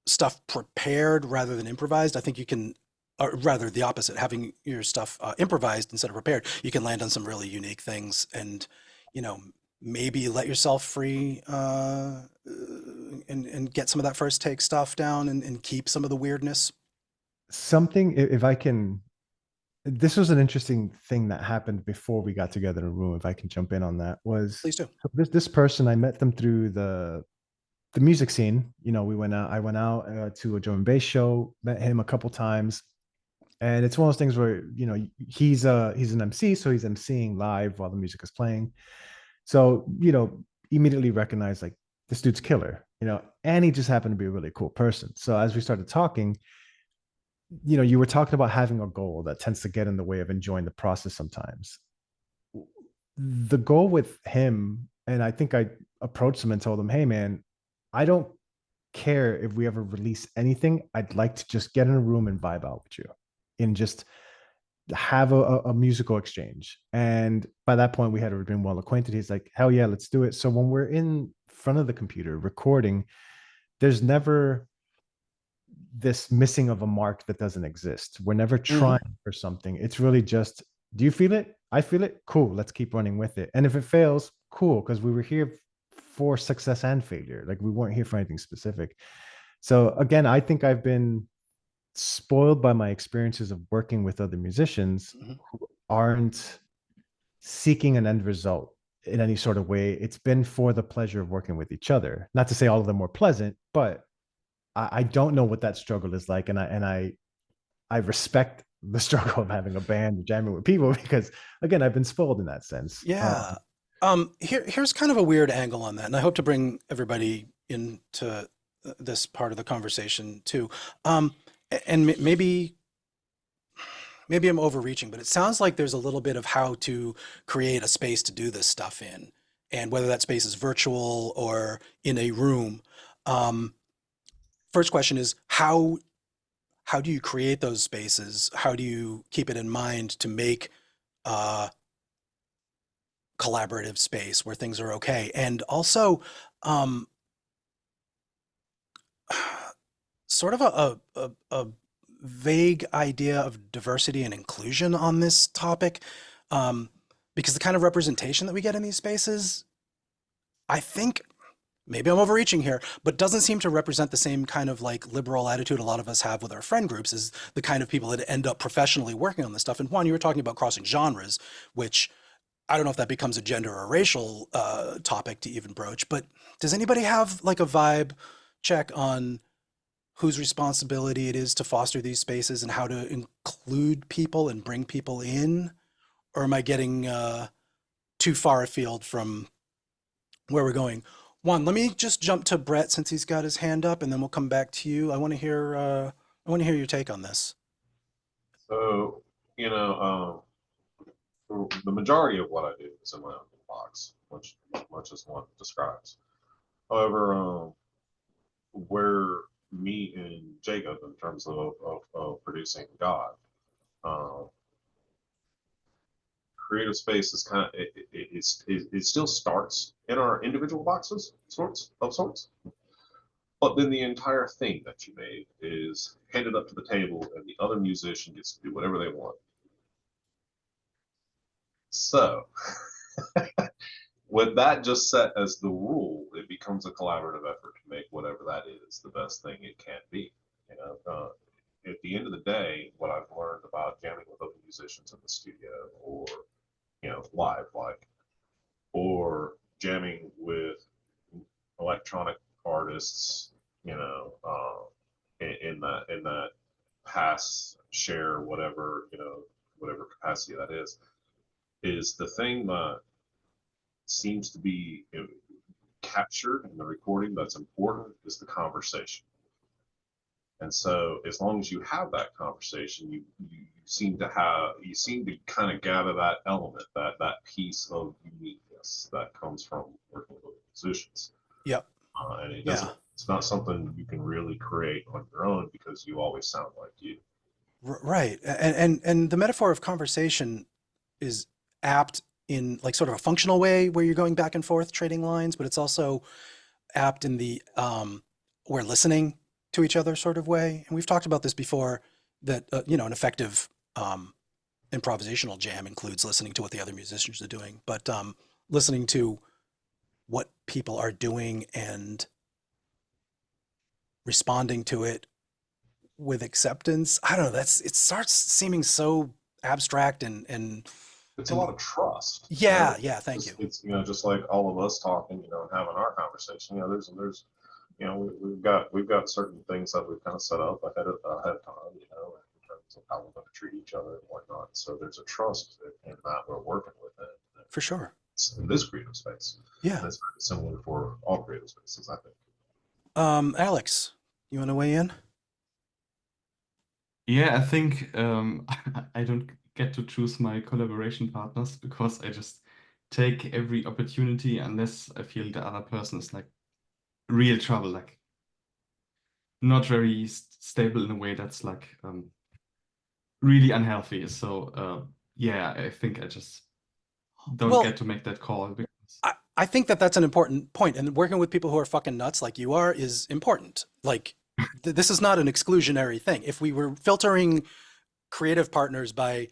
stuff prepared rather than improvised, I think you can, or rather the opposite, having your stuff improvised instead of prepared, you can land on some really unique things and, maybe let yourself free and get some of that first take stuff down and keep some of the weirdness. Something, if I can, this was an interesting thing that happened before we got together in a room. If I can jump in on that, was Please do. This person, I met them through the music scene. I went out to a drum and bass show, met him a couple times, and it's one of those things where he's an MC, so he's MCing live while the music is playing. So immediately recognized like this dude's killer, and he just happened to be a really cool person. So as we started talking, you were talking about having a goal that tends to get in the way of enjoying the process sometimes. The goal with him, and I think I approached him and told him, hey man, I don't care if we ever release anything. I'd like to just get in a room and vibe out with you and just have a musical exchange. And by that point we had already been well acquainted. He's like, hell yeah, let's do it. So when we're in front of the computer recording, there's never this missing of a mark that doesn't exist. We're never trying for something. It's really just, do you feel it? I feel it. Cool. Let's keep running with it. And if it fails, cool. Because we were here for success and failure. Like we weren't here for anything specific. So again, I think I've been spoiled by my experiences of working with other musicians who aren't seeking an end result in any sort of way. It's been for the pleasure of working with each other. Not to say all of them were pleasant, but I don't know what that struggle is like, and I respect the struggle of having a band and jamming with people because, again, I've been spoiled in that sense. Yeah. Here's kind of a weird angle on that, and I hope to bring everybody into this part of the conversation too. And maybe I'm overreaching, but it sounds like there's a little bit of how to create a space to do this stuff in, and whether that space is virtual or in a room. First question is how do you create those spaces? How do you keep it in mind to make collaborative space where things are okay? And also sort of a vague idea of diversity and inclusion on this topic, because the kind of representation that we get in these spaces, I think, maybe I'm overreaching here, but doesn't seem to represent the same kind of like liberal attitude a lot of us have with our friend groups, is the kind of people that end up professionally working on this stuff. And Juan, you were talking about crossing genres, which I don't know if that becomes a gender or racial topic to even broach, but does anybody have like a vibe check on whose responsibility it is to foster these spaces and how to include people and bring people in? Or am I getting too far afield from where we're going? Juan, let me just jump to Brett since he's got his hand up, and then we'll come back to you. I want to hear your take on this. So, the majority of what I do is in my own box, much as one describes. However, where me and Jacob, in terms of producing God, creative space is kind of it still starts in our individual boxes, sorts. But then the entire thing that you made is handed up to the table, and the other musician gets to do whatever they want. So with that just set as the rule, it becomes a collaborative effort to make whatever that is the best thing it can be. You know, at the end of the day, what I've learned about jamming with other musicians in the studio, or live, or jamming with electronic artists, in that pass, share, whatever, whatever capacity that is the thing that seems to be captured in the recording that's important is the conversation. And so as long as you have that conversation, you seem to kind of gather that element, that piece of uniqueness that comes from working with musicians. Yep. And Yeah. it's not something you can really create on your own because you always sound like you. Right. And the metaphor of conversation is apt in like sort of a functional way where you're going back and forth trading lines, but it's also apt in the we're listening to each other sort of way. And we've talked about this before, that an effective improvisational jam includes listening to what the other musicians are doing, but listening to what people are doing and responding to it with acceptance. I don't know, it starts seeming so abstract and It's a lot of trust. yeah, thank you. It's just like all of us talking, and having our conversation. There's we've got certain things that we've kind of set up ahead of time, in terms of how we're going to treat each other and whatnot. So there's a trust in that we're working with it. For sure. In this creative space. Yeah. And it's very similar for all creative spaces, I think. Alex, you want to weigh in? Yeah, I think I don't get to choose my collaboration partners because I just take every opportunity unless I feel the other person is like real trouble, like not very stable in a way that's like really unhealthy. So yeah, I think I just don't get to make that call because I think that's an important point, and working with people who are fucking nuts like you are is important. Like this is not an exclusionary thing. If we were filtering creative partners by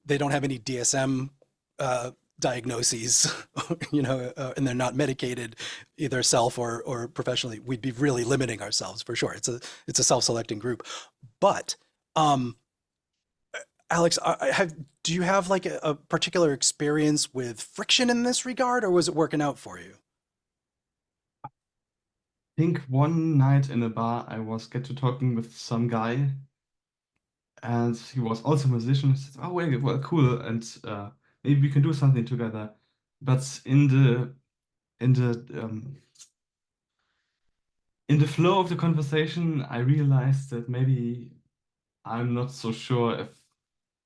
they don't have any DSM diagnoses, and they're not medicated either self or professionally, we'd be really limiting ourselves for sure. It's a self-selecting group. But Alex, do you have like a particular experience with friction in this regard, or was it working out for you? I think one night in a bar I was get to talking with some guy, and he was also a musician. He said, "Oh, wait, well, cool, and maybe we can do something together." But in the flow of the conversation, I realized that maybe I'm not so sure if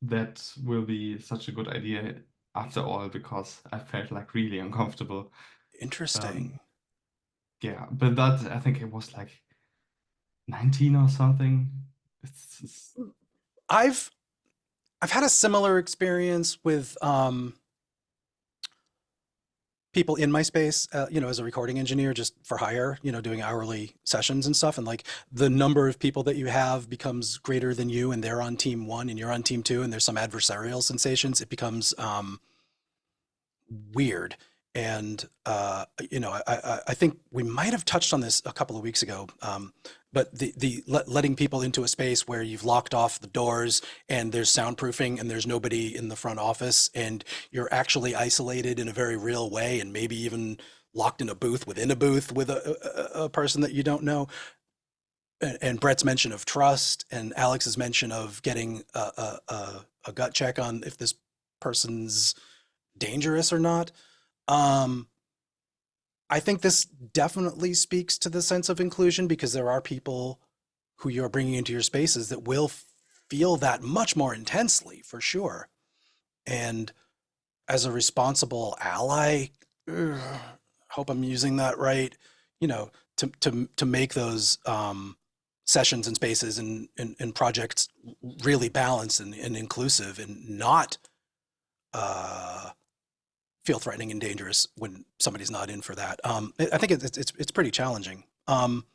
that will be such a good idea after all, because I felt like really uncomfortable. Interesting. Yeah, but that I think it was like 19 or something. It's I've had a similar experience with people in my space, as a recording engineer, just for hire, doing hourly sessions and stuff. And like the number of people that you have becomes greater than you, and they're on team one and you're on team two, and there's some adversarial sensations. It becomes weird. And, I think we might have touched on this a couple of weeks ago, but the letting people into a space where you've locked off the doors and there's soundproofing and there's nobody in the front office and you're actually isolated in a very real way, and maybe even locked in a booth within a booth with a person that you don't know. And Brett's mention of trust and Alex's mention of getting a gut check on if this person's dangerous or not. I think this definitely speaks to the sense of inclusion, because there are people who you're bringing into your spaces that will feel that much more intensely, for sure. And as a responsible ally, hope I'm using that right, to make those sessions and spaces and projects really balanced and inclusive, and not feel threatening and dangerous when somebody's not in for that. I think it's pretty challenging. Juan,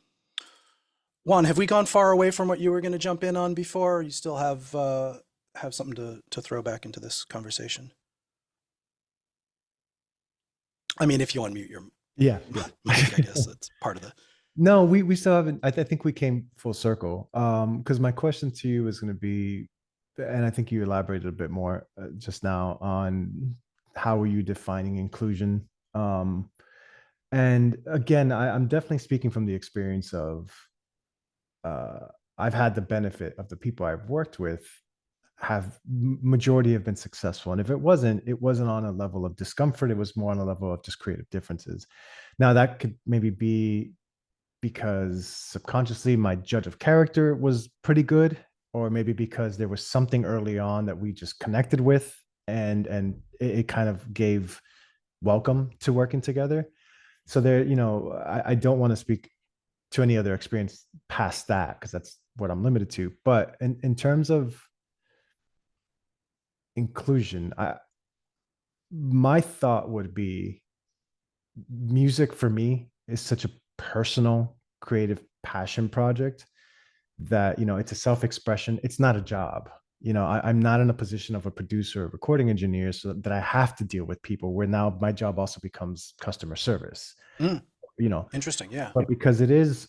have we gone far away from what you were going to jump in on before? Or you still have something to throw back into this conversation? I mean, if you unmute your Yeah. mic, I guess that's part of the. No, we still haven't. I think we came full circle. Because my question to you is going to be, and I think you elaborated a bit more just now on how are you defining inclusion. And again, I'm definitely speaking from the experience of I've had the benefit of the people I've worked with have majority have been successful, and if it wasn't on a level of discomfort, it was more on a level of just creative differences. Now that could maybe be because subconsciously my judge of character was pretty good, or maybe because there was something early on that we just connected with, and it kind of gave welcome to working together. So there, I don't want to speak to any other experience past that because that's what I'm limited to. But in terms of inclusion, my thought would be music for me is such a personal creative passion project that it's a self-expression. It's not a job. I'm not in a position of a producer or recording engineer so that I have to deal with people, where now my job also becomes customer service. Mm, you know interesting. Yeah. but because it is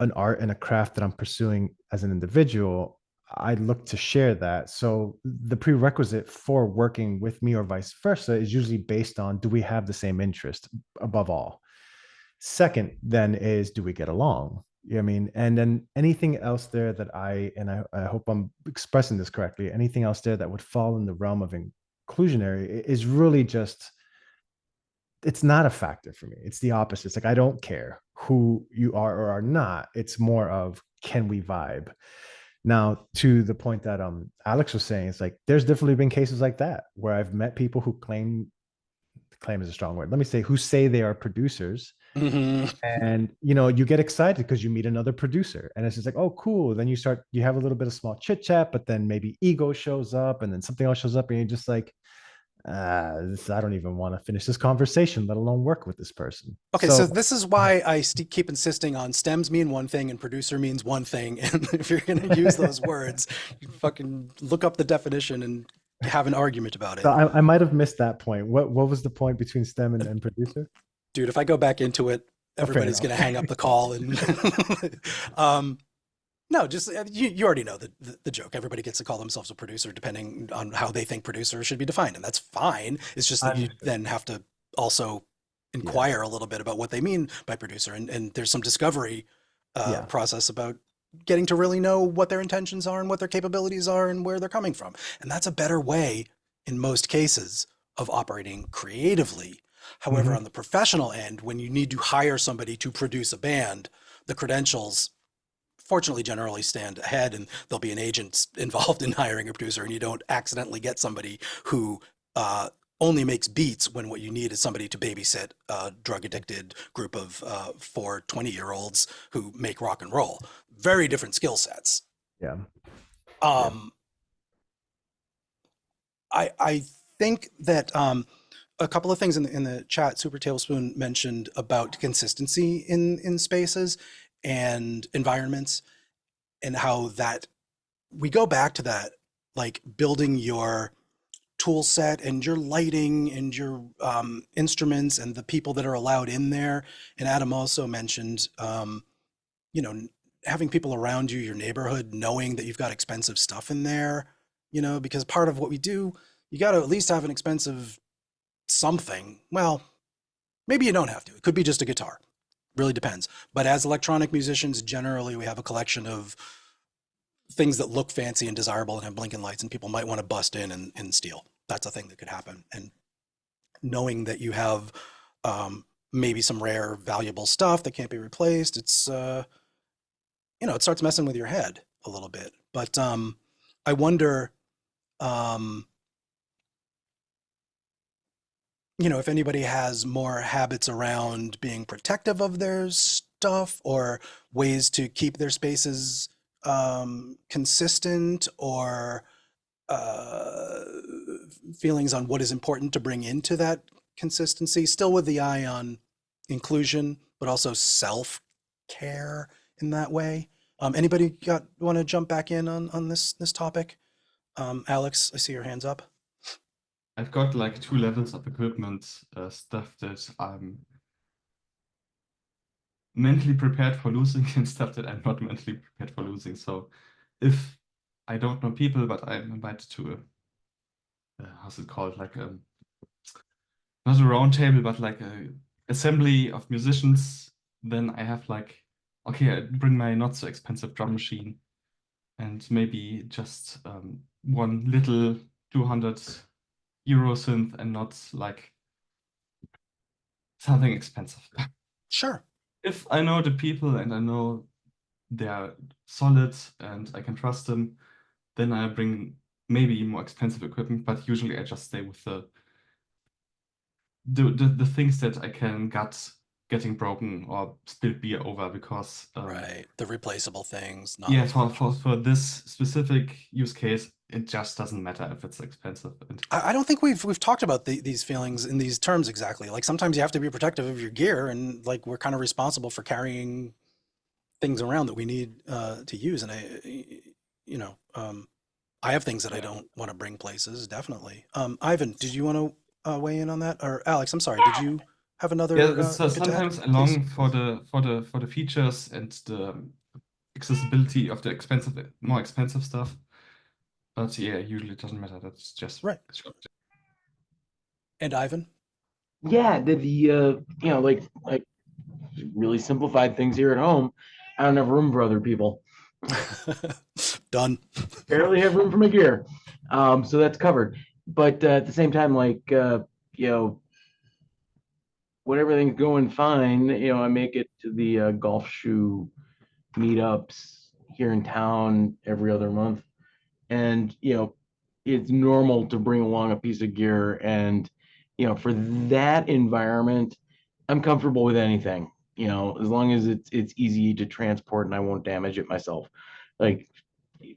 an art and a craft that I'm pursuing as an individual, I look to share that. So the prerequisite for working with me or vice versa is usually based on, do we have the same interest above all? Second, then, is do we get along? You know what I mean? And then anything else there that I hope I'm expressing this correctly, anything else there that would fall in the realm of inclusionary is really just, it's not a factor for me. It's the opposite. It's like, I don't care who you are or are not. It's more of, can we vibe? Now, to the point that Alex was saying, it's like there's definitely been cases like that where I've met people who claim is a strong word. Let me say, who say they are producers. Mhm. And you get excited because you meet another producer, and it's just like, oh, cool. Then you have a little bit of small chit chat, but then maybe ego shows up, and then something else shows up, and you're just like, I don't even want to finish this conversation, let alone work with this person. Okay, so this is why I keep insisting on stems mean one thing and producer means one thing. And if you're going to use those words, you fucking look up the definition and have an argument about it. So I might have missed that point. What was the point between STEM and producer? Dude, if I go back into it, fair everybody's enough. going to hang up the call. And no, just you already know the joke. Everybody gets to call themselves a producer depending on how they think producer should be defined, and that's fine. It's just that you then have to also inquire a little bit about what they mean by producer, and there's some discovery process about getting to really know what their intentions are and what their capabilities are and where they're coming from. And that's a better way in most cases of operating creatively. However, on the professional end, when you need to hire somebody to produce a band, the credentials fortunately generally stand ahead, and there'll be an agent involved in hiring a producer, and you don't accidentally get somebody who only makes beats when what you need is somebody to babysit a drug addicted group of 4 20-year-olds who make rock and roll. Very different skill sets. Yeah. I think that a couple of things in the chat, Super Tablespoon mentioned about consistency in spaces and environments, and how that we go back to that, like building your tool set and your lighting and your instruments and the people that are allowed in there. And Adam also mentioned, having people around you, your neighborhood, knowing that you've got expensive stuff in there, because part of what we do, you got to at least have an expensive something. Well, maybe you don't have to. It could be just a guitar. Really depends. But as electronic musicians, generally we have a collection of things that look fancy and desirable and have blinking lights, and people might want to bust in and steal. That's a thing that could happen. And knowing that you have maybe some rare, valuable stuff that can't be replaced, it's it starts messing with your head a little bit. But I wonder, if anybody has more habits around being protective of their stuff, or ways to keep their spaces consistent, or feelings on what is important to bring into that consistency, still with the eye on inclusion, but also self-care in that way. Anybody want to jump back in on this topic? Alex, I see your hands up. I've got like 2 levels of equipment, stuff that I'm mentally prepared for losing and stuff that I'm not mentally prepared for losing. So if I don't know people, but I'm invited to how's it called? Like not a round table, but like a assembly of musicians, then I have like, okay, I bring my not so expensive drum machine and maybe just one little 200 euro synth and not like something expensive. Sure. If I know the people and I know they're solid and I can trust them, then I bring maybe more expensive equipment, but usually I just stay with the things that I can get getting broken or spilled beer over because Right. The replaceable things. Not yeah, for this specific use case, it just doesn't matter if it's expensive. And I don't think we've talked about these feelings in these terms exactly. Like sometimes you have to be protective of your gear, and like we're kind of responsible for carrying things around that we need to use. And I have things that I don't want to bring places. Definitely. Ivan, did you want to weigh in on that? Or Alex, I'm sorry. Did you have another? yeah, so bit to add, sometimes please? along for the features and the accessibility of the more expensive stuff. But yeah, usually it doesn't matter. That's just Right. And Ivan? Yeah, you know, like really simplified things here at home. I don't have room for other people. Done. Barely have room for my gear. So that's covered. But at the same time, like you know, when everything's going fine, you know, I make it to the golf shoe meetups here in town every other month. And, you know, it's normal to bring along a piece of gear. And, you know, for that environment, I'm comfortable with anything, you know, as long as it's easy to transport and I won't damage it myself. Like,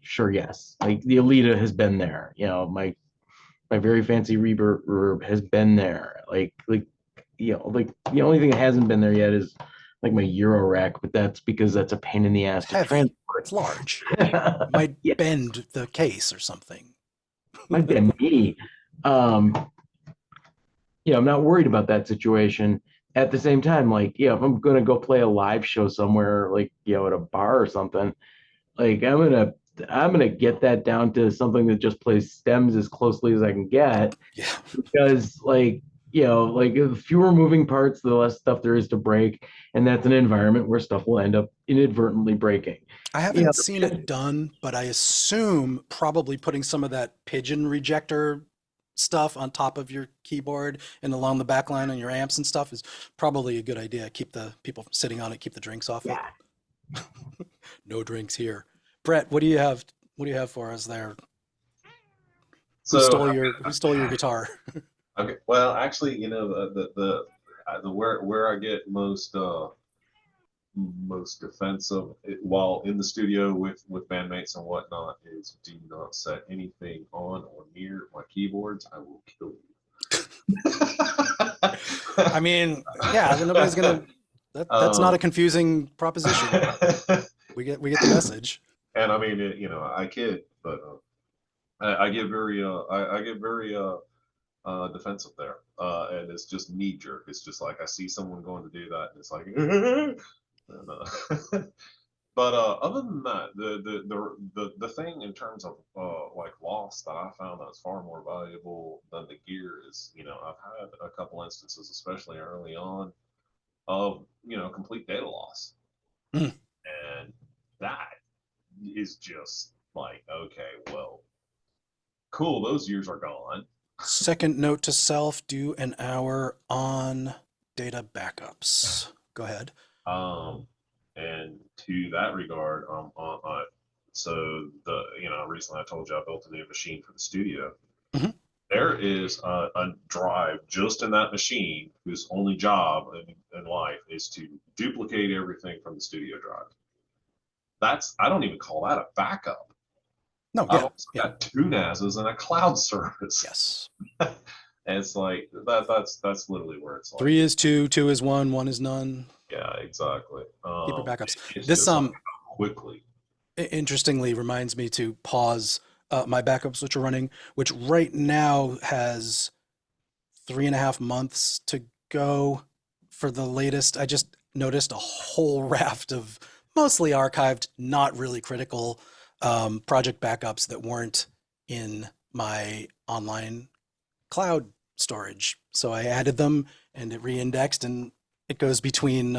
sure, yes. Like the Alita has been there, you know, my very fancy reverb has been there. Like, you know, like the only thing that hasn't been there yet is like my Euro rack, but that's because that's a pain in the ass It's to heavy. transport. It's large. Might Yeah, bend the case or something. might be me. You know, I'm not worried about that situation. At the same time, like, yeah, if I'm gonna go play a live show somewhere, like, you know, at a bar or something, like I'm gonna get that down to something that just plays stems as closely as I can get. Yeah. Because like, you know, like the fewer moving parts, the less stuff there is to break, and that's an environment where stuff will end up inadvertently breaking. I You know, haven't seen it done, but I assume probably putting some of that pigeon rejector stuff on top of your keyboard and along the back line on your amps and stuff is probably a good idea. Keep the people sitting on it, keep the drinks off yeah. it. No drinks here. Brett, what do you have? What do you have for us there? Who So stole your guitar? okay, well, actually, you know, the where I get most defensive while in the studio with bandmates and whatnot is do not set anything on or near my keyboards. I will kill you. I mean, yeah, nobody's gonna. That's not a confusing proposition. We get the message. And I mean, you know, I kid, but I get very I get very defensive there, and it's just knee jerk. It's just like I see someone going to do that, and it's like. And, but other than that, the thing in terms of like loss that I found that's far more valuable than the gear is, you know, I've had a couple instances, especially early on, of, you know, complete data loss, Mm. and that is just like, okay, well, cool, those years are gone. Second note to self: do an hour on data backups. Go ahead. And to that regard, so you know, recently I told you I built a new machine for the studio. Mhm. There is a drive just in that machine whose only job in life is to duplicate everything from the studio drive. I don't even call that a backup. No, I've yeah, also yeah, got two NASs and a cloud service. yes. And it's like that's literally where it's like. 3 is 2, 2 is 1, 1 is none. Yeah, exactly. Keep your backups. It's This just quickly. interestingly reminds me to pause my backups, which are running, which right now has 3.5 months to go for the latest. I just noticed a whole raft of mostly archived, not really critical project backups that weren't in my online cloud storage. So I added them and it re-indexed, and it goes between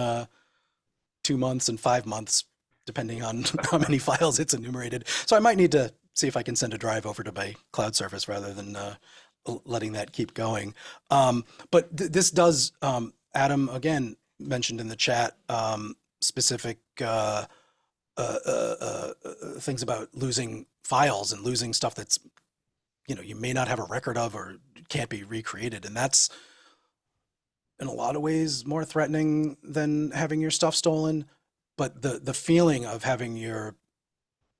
2 months and 5 months, depending on how many files it's enumerated. So I might need to see if I can send a drive over to my cloud service rather than letting that keep going. But this does, Adam, again, mentioned in the chat, specific things about losing files and losing stuff that's, you may not have a record of or can't be recreated. And that's in a lot of ways more threatening than having your stuff stolen. But the feeling of having your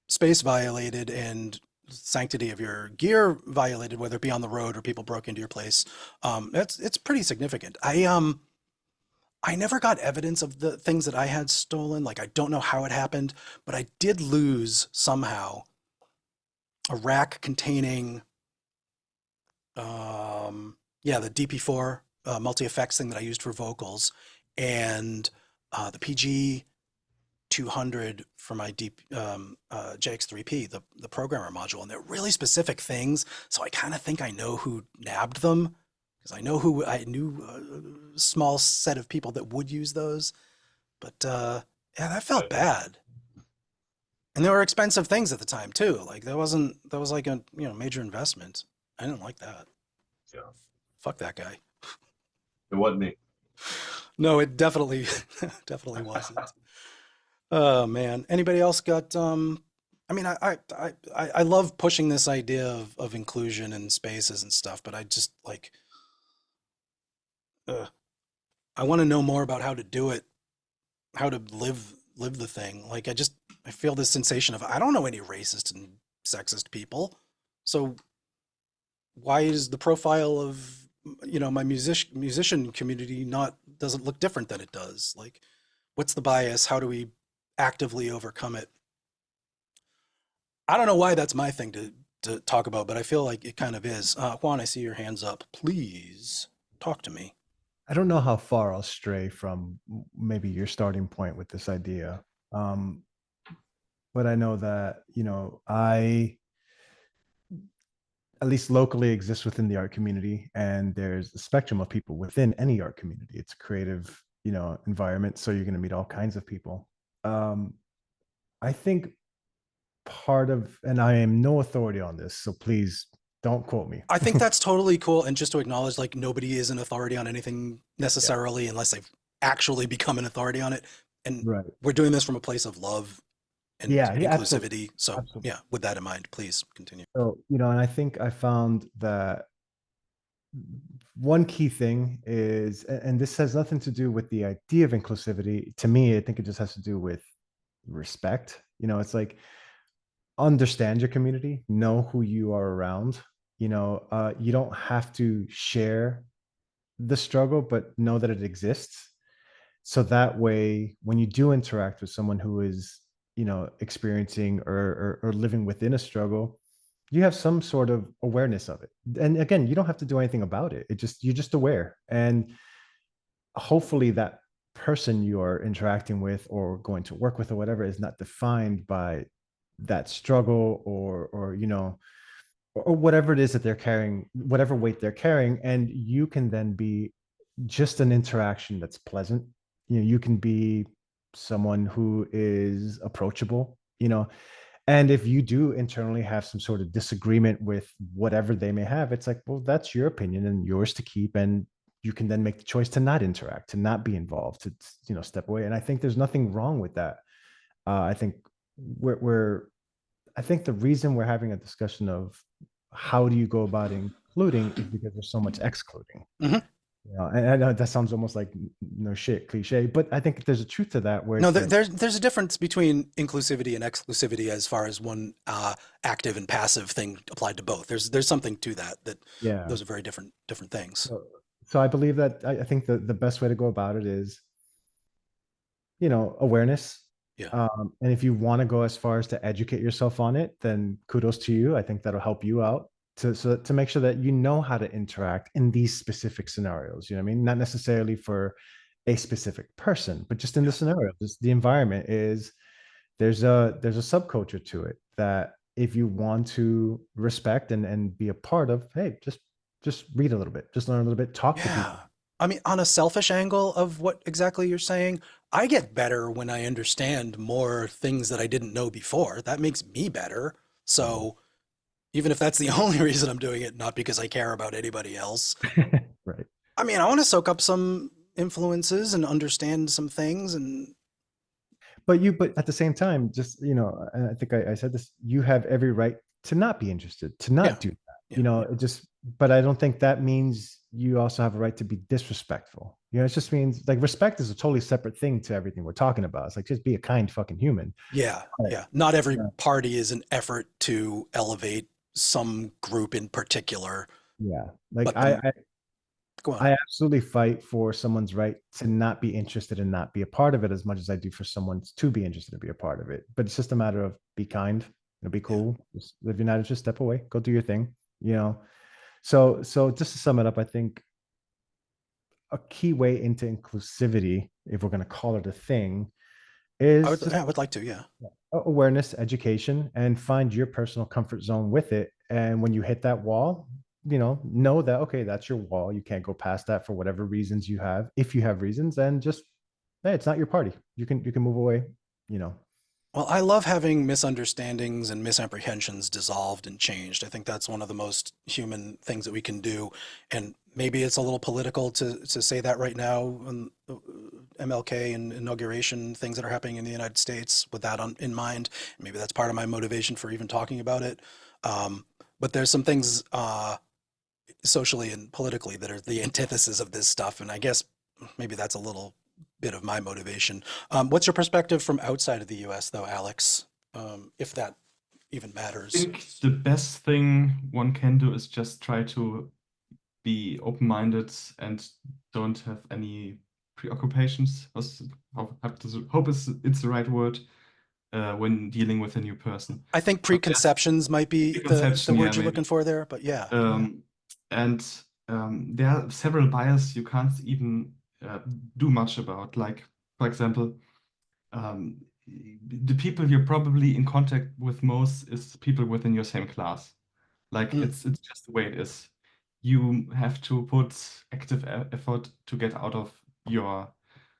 space violated and sanctity of your gear violated, whether it be on the road or people broke into your place, it's pretty significant. I never got evidence of the things that I had stolen. Like, I don't know how it happened, but I did lose somehow a rack containing, the DP4 multi-effects thing that I used for vocals, and the PG 200 for my JX3P, the programmer module, and they're really specific things. So I kind of think I know who nabbed them, because I knew a small set of people that would use those. But yeah, that felt bad. And they were expensive things at the time too. Like that was like a major investment. I didn't like that. Yeah. Fuck that guy. It wasn't me. No, it definitely wasn't. Oh man. Anybody else got I mean, I love pushing this idea of inclusion in spaces and stuff, but I just like I want to know more about how to do it, how to live the thing. Like I feel this sensation of I don't know any racist and sexist people. So why is the profile of my musician community doesn't look different than it does? Like, what's the bias? How do we actively overcome it? I don't know why that's my thing to talk about, but I feel like it kind of is. Juan, I see your hands up. Please talk to me. I don't know how far I'll stray from maybe your starting point with this idea. But I know that, I at least locally exist within the art community, and there's a spectrum of people within any art community. It's a creative, environment. So you're going to meet all kinds of people. I think and I am no authority on this, so please don't quote me. I think that's totally cool. And just to acknowledge, like, nobody is an authority on anything necessarily unless they've actually become an authority on it. And Right. we're doing this from a place of love and inclusivity. Absolutely. So Absolutely. yeah, with that in mind, please continue. So, and I think I found that one key thing is, and this has nothing to do with the idea of inclusivity. To me, I think it just has to do with respect. It's like, understand your community, know who you are around. You don't have to share the struggle, but know that it exists. So that way, when you do interact with someone who is, experiencing or living within a struggle, you have some sort of awareness of it. And again, you don't have to do anything about it. You're just aware. And hopefully that person you are interacting with or going to work with or whatever is not defined by that struggle or whatever it is that they're carrying, whatever weight they're carrying. And you can then be just an interaction that's pleasant. You can be someone who is approachable, and if you do internally have some sort of disagreement with whatever they may have, it's like, well, that's your opinion and yours to keep. And you can then make the choice to not interact, to not be involved, to, step away. And I think there's nothing wrong with that. I think I think the reason we're having a discussion of how do you go about including is because there's so much excluding. Mm-hmm. And I know that sounds almost like no shit cliche, but I think there's a truth to that. Where there's a difference between inclusivity and exclusivity as far as one active and passive thing applied to both. There's something to that. Yeah, those are very different things. So I believe that I think the best way to go about it is, awareness, Yeah. And if you want to go as far as to educate yourself on it, then kudos to you. I think that'll help you out to make sure that you know how to interact in these specific scenarios. You know what I mean? Not necessarily for a specific person, but just in the scenario. Just the environment is there's a subculture to it that if you want to respect and be a part of, hey, just read a little bit, just learn a little bit, talk to people. Yeah. I mean, on a selfish angle of what exactly you're saying, I get better when I understand more things that I didn't know before. That makes me better. So even if that's the only reason I'm doing it, not because I care about anybody else, Right. I mean, I want to soak up some influences and understand some things. And But at the same time, just, and I think I said this, you have every right to not be interested, to not yeah, do that. yeah, It just, but I don't think that means you also have a right to be disrespectful. It just means like respect is a totally separate thing to everything we're talking about. It's like just be a kind fucking human. yeah, Right. yeah. Not every Yeah. party is an effort to elevate some group in particular. Yeah. Like But the, go on. I absolutely fight for someone's right to not be interested and not be a part of it as much as I do for someone to be interested and be a part of it. But it's just a matter of be kind, be cool. Just, if you're not interested, step away, go do your thing. So just to sum it up, I think a key way into inclusivity, if we're going to call it a thing, is just I would like to, yeah. awareness, education, and find your personal comfort zone with it. And when you hit that wall, know that, okay, that's your wall. You can't go past that for whatever reasons you have, if you have reasons, and just, hey, it's not your party. You can move away, you know. Well, I love having misunderstandings and misapprehensions dissolved and changed. I think that's one of the most human things that we can do. And maybe it's a little political to say that right now on MLK and inauguration things that are happening in the United States with that in mind. Maybe that's part of my motivation for even talking about it. But there's some things socially and politically that are the antithesis of this stuff. And I guess maybe that's a little bit of my motivation. What's your perspective from outside of the US, though, Alex? If that even I matters. think the best thing one can do is just try to be open-minded and don't have any preoccupations. Hope it's the right word when dealing with a new person. I think preconceptions might be the Preconception, word yeah, you're maybe. looking for there, but yeah. And there are several biases you can't even do much about. Like, for example, the people you're probably in contact with most is people within your same class. Like it's just the way it is. You have to put active effort to get out of your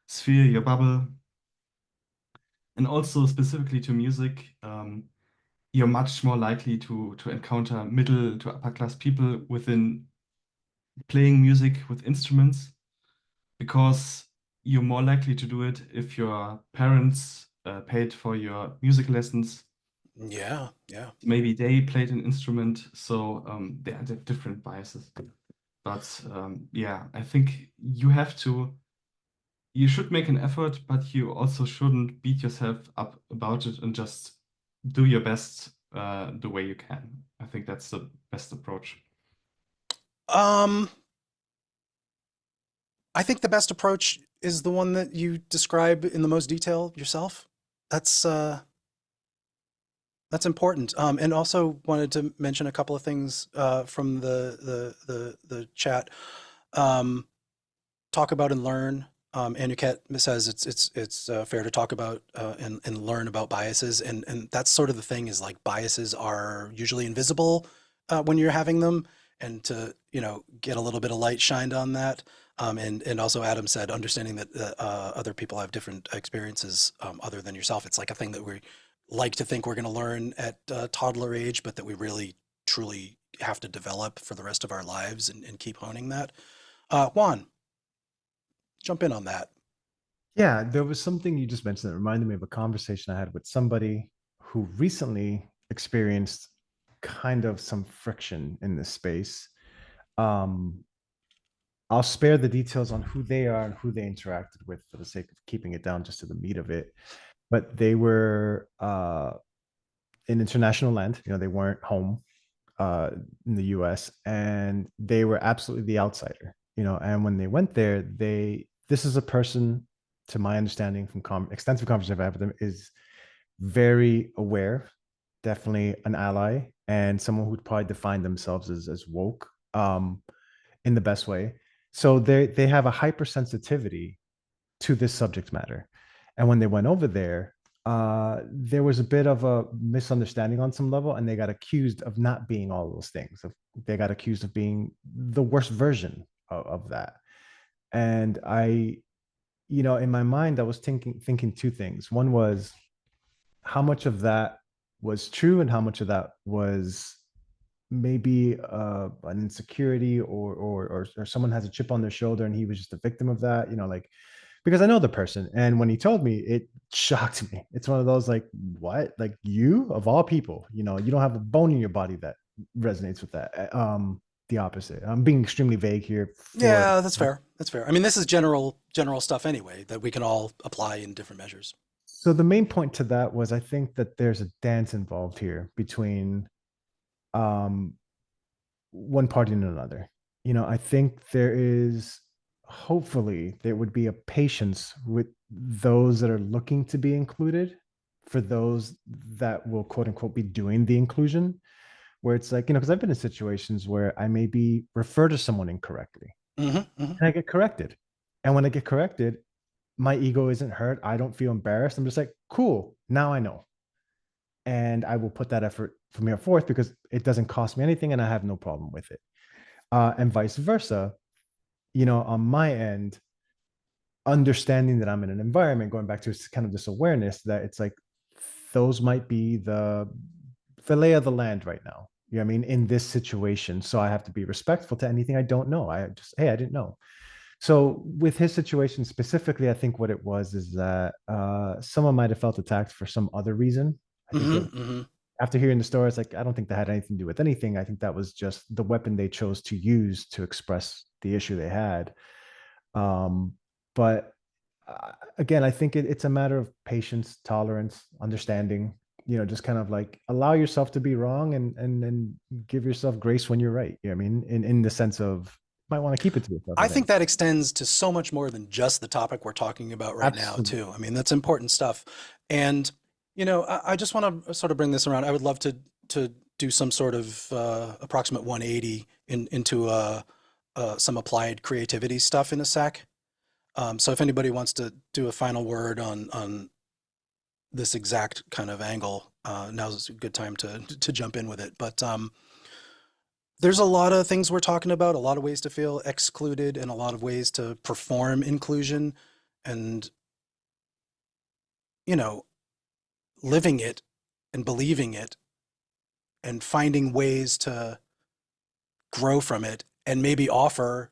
sphere, your bubble. And also specifically to music, you're much more likely to encounter middle to upper class people within playing music with instruments, because you're more likely to do it if your parents paid for your music lessons. Yeah, yeah. Maybe they played an instrument, so there are different biases. But yeah, I think you should make an effort, but you also shouldn't beat yourself up about it and just do your best the way you can. I think that's the best approach. I think the best approach is the one that you describe in the most detail yourself. That's important. And also wanted to mention a couple of things from the chat. Talk about and learn. Anuket says it's fair to talk about and learn about biases, and that's sort of the thing, is like biases are usually invisible when you're having them, and to get a little bit of light shined on that. And also Adam said understanding that other people have different experiences other than yourself. It's like a thing that we like to think we're going to learn at toddler age, but that we really truly have to develop for the rest of our lives and keep honing that. Juan, jump in on that. Yeah, there was something you just mentioned that reminded me of a conversation I had with somebody who recently experienced kind of some friction in this space. I'll spare the details on who they are and who they interacted with for the sake of keeping it down just to the meat of it. But they were in international land, they weren't home in the US, and they were absolutely the outsider, and when they went there, this is a person to my understanding from extensive conversations I've had with him, is very aware, definitely an ally, and someone who'd probably define themselves as woke, in the best way. So they have a hypersensitivity to this subject matter. And when they went over there, there was a bit of a misunderstanding on some level, and they got accused of not being all those things. They got accused of being the worst version of that. And in my mind, I was thinking two things. One was how much of that was true and how much of that was maybe an insecurity, or someone has a chip on their shoulder and he was just a victim of that, like, because I know the person, and when he told me, it shocked me. It's one of those, like, what, like, you of all people, you don't have a bone in your body that resonates with that. The opposite. I'm being extremely vague here. Yeah, that's fair. That's fair. I mean, this is general stuff anyway that we can all apply in different measures. So the main point to that was, I think that there's a dance involved here between one party and another. I think hopefully there would be a patience with those that are looking to be included, for those that will quote unquote be doing the inclusion, where it's like, because I've been in situations where I maybe refer to someone incorrectly, and I get corrected. And when I get corrected, my ego isn't hurt. I don't feel embarrassed. I'm just like, cool, now I know. And I will put that effort from here forth because it doesn't cost me anything and I have no problem with it. And vice versa, on my end, understanding that I'm in an environment, going back to kind of this awareness that it's like, those might be the lay of the land right now. You know what I mean? In this situation. So I have to be respectful to anything I don't know. Hey, I didn't know. So with his situation specifically, I think what it was is that someone might have felt attacked for some other reason. I think after hearing the story, it's like, I don't think that had anything to do with anything. I think that was just the weapon they chose to use to express the issue they had. But again, I think it's a matter of patience, tolerance, understanding, just kind of like allow yourself to be wrong and give yourself grace when you're right. You know what I mean? In the sense of, might want to keep it to yourself. I think that extends to so much more than just the topic we're talking about right now, too. I mean, that's important stuff. And, I just want to sort of bring this around. I would love to do some sort of approximate 180 into some applied creativity stuff in a sec. So if anybody wants to do a final word on this exact kind of angle, now's a good time to jump in with it. But there's a lot of things we're talking about, a lot of ways to feel excluded and a lot of ways to perform inclusion, and, living it and believing it and finding ways to grow from it and maybe offer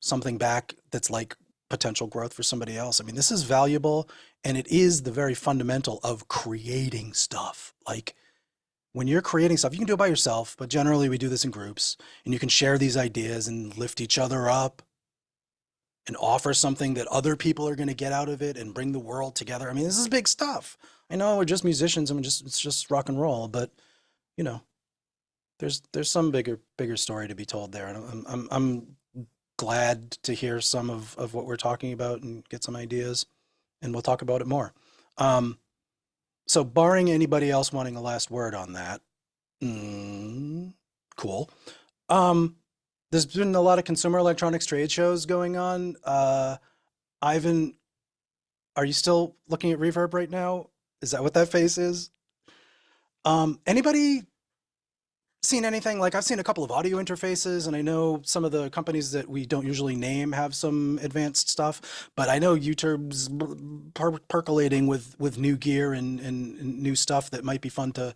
something back that's like potential growth for somebody else. I mean, this is valuable, and it is the very fundamental of creating stuff. Like, when you're creating stuff, you can do it by yourself, but generally we do this in groups, and you can share these ideas and lift each other up and offer something that other people are going to get out of it and bring the world together. I mean, this is big stuff. I know we're just musicians and it's just rock and roll, but there's some bigger story to be told there. And I'm glad to hear some of what we're talking about and get some ideas, and we'll talk about it more. So barring anybody else wanting a last word on that, cool. There's been a lot of consumer electronics trade shows going on. Ivan, are you still looking at Reverb right now? Is that what that face is? Anybody seen anything? Like, I've seen a couple of audio interfaces, and I know some of the companies that we don't usually name have some advanced stuff, but I know YouTube's percolating with new gear and new stuff that might be fun to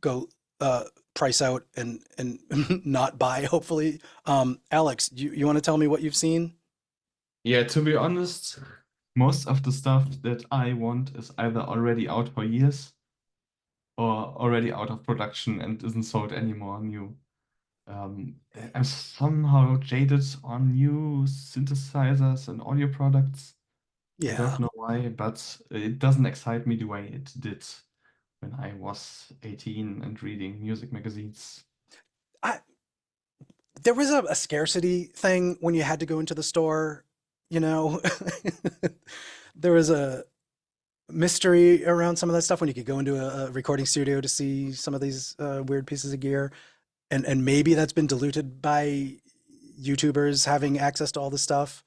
go price out and not buy, hopefully. Alex, you want to tell me what you've seen? Yeah, to be honest, most of the stuff that I want is either already out for years or already out of production and isn't sold anymore new. I'm somehow jaded on new synthesizers and audio products. I Yeah. don't know why, but it doesn't excite me the way it did when I was 18 and reading music magazines. There was a scarcity thing when you had to go into the store. you know, there was a mystery around some of that stuff when you could go into a recording studio to see some of these weird pieces of gear, and maybe that's been diluted by YouTubers having access to all this stuff.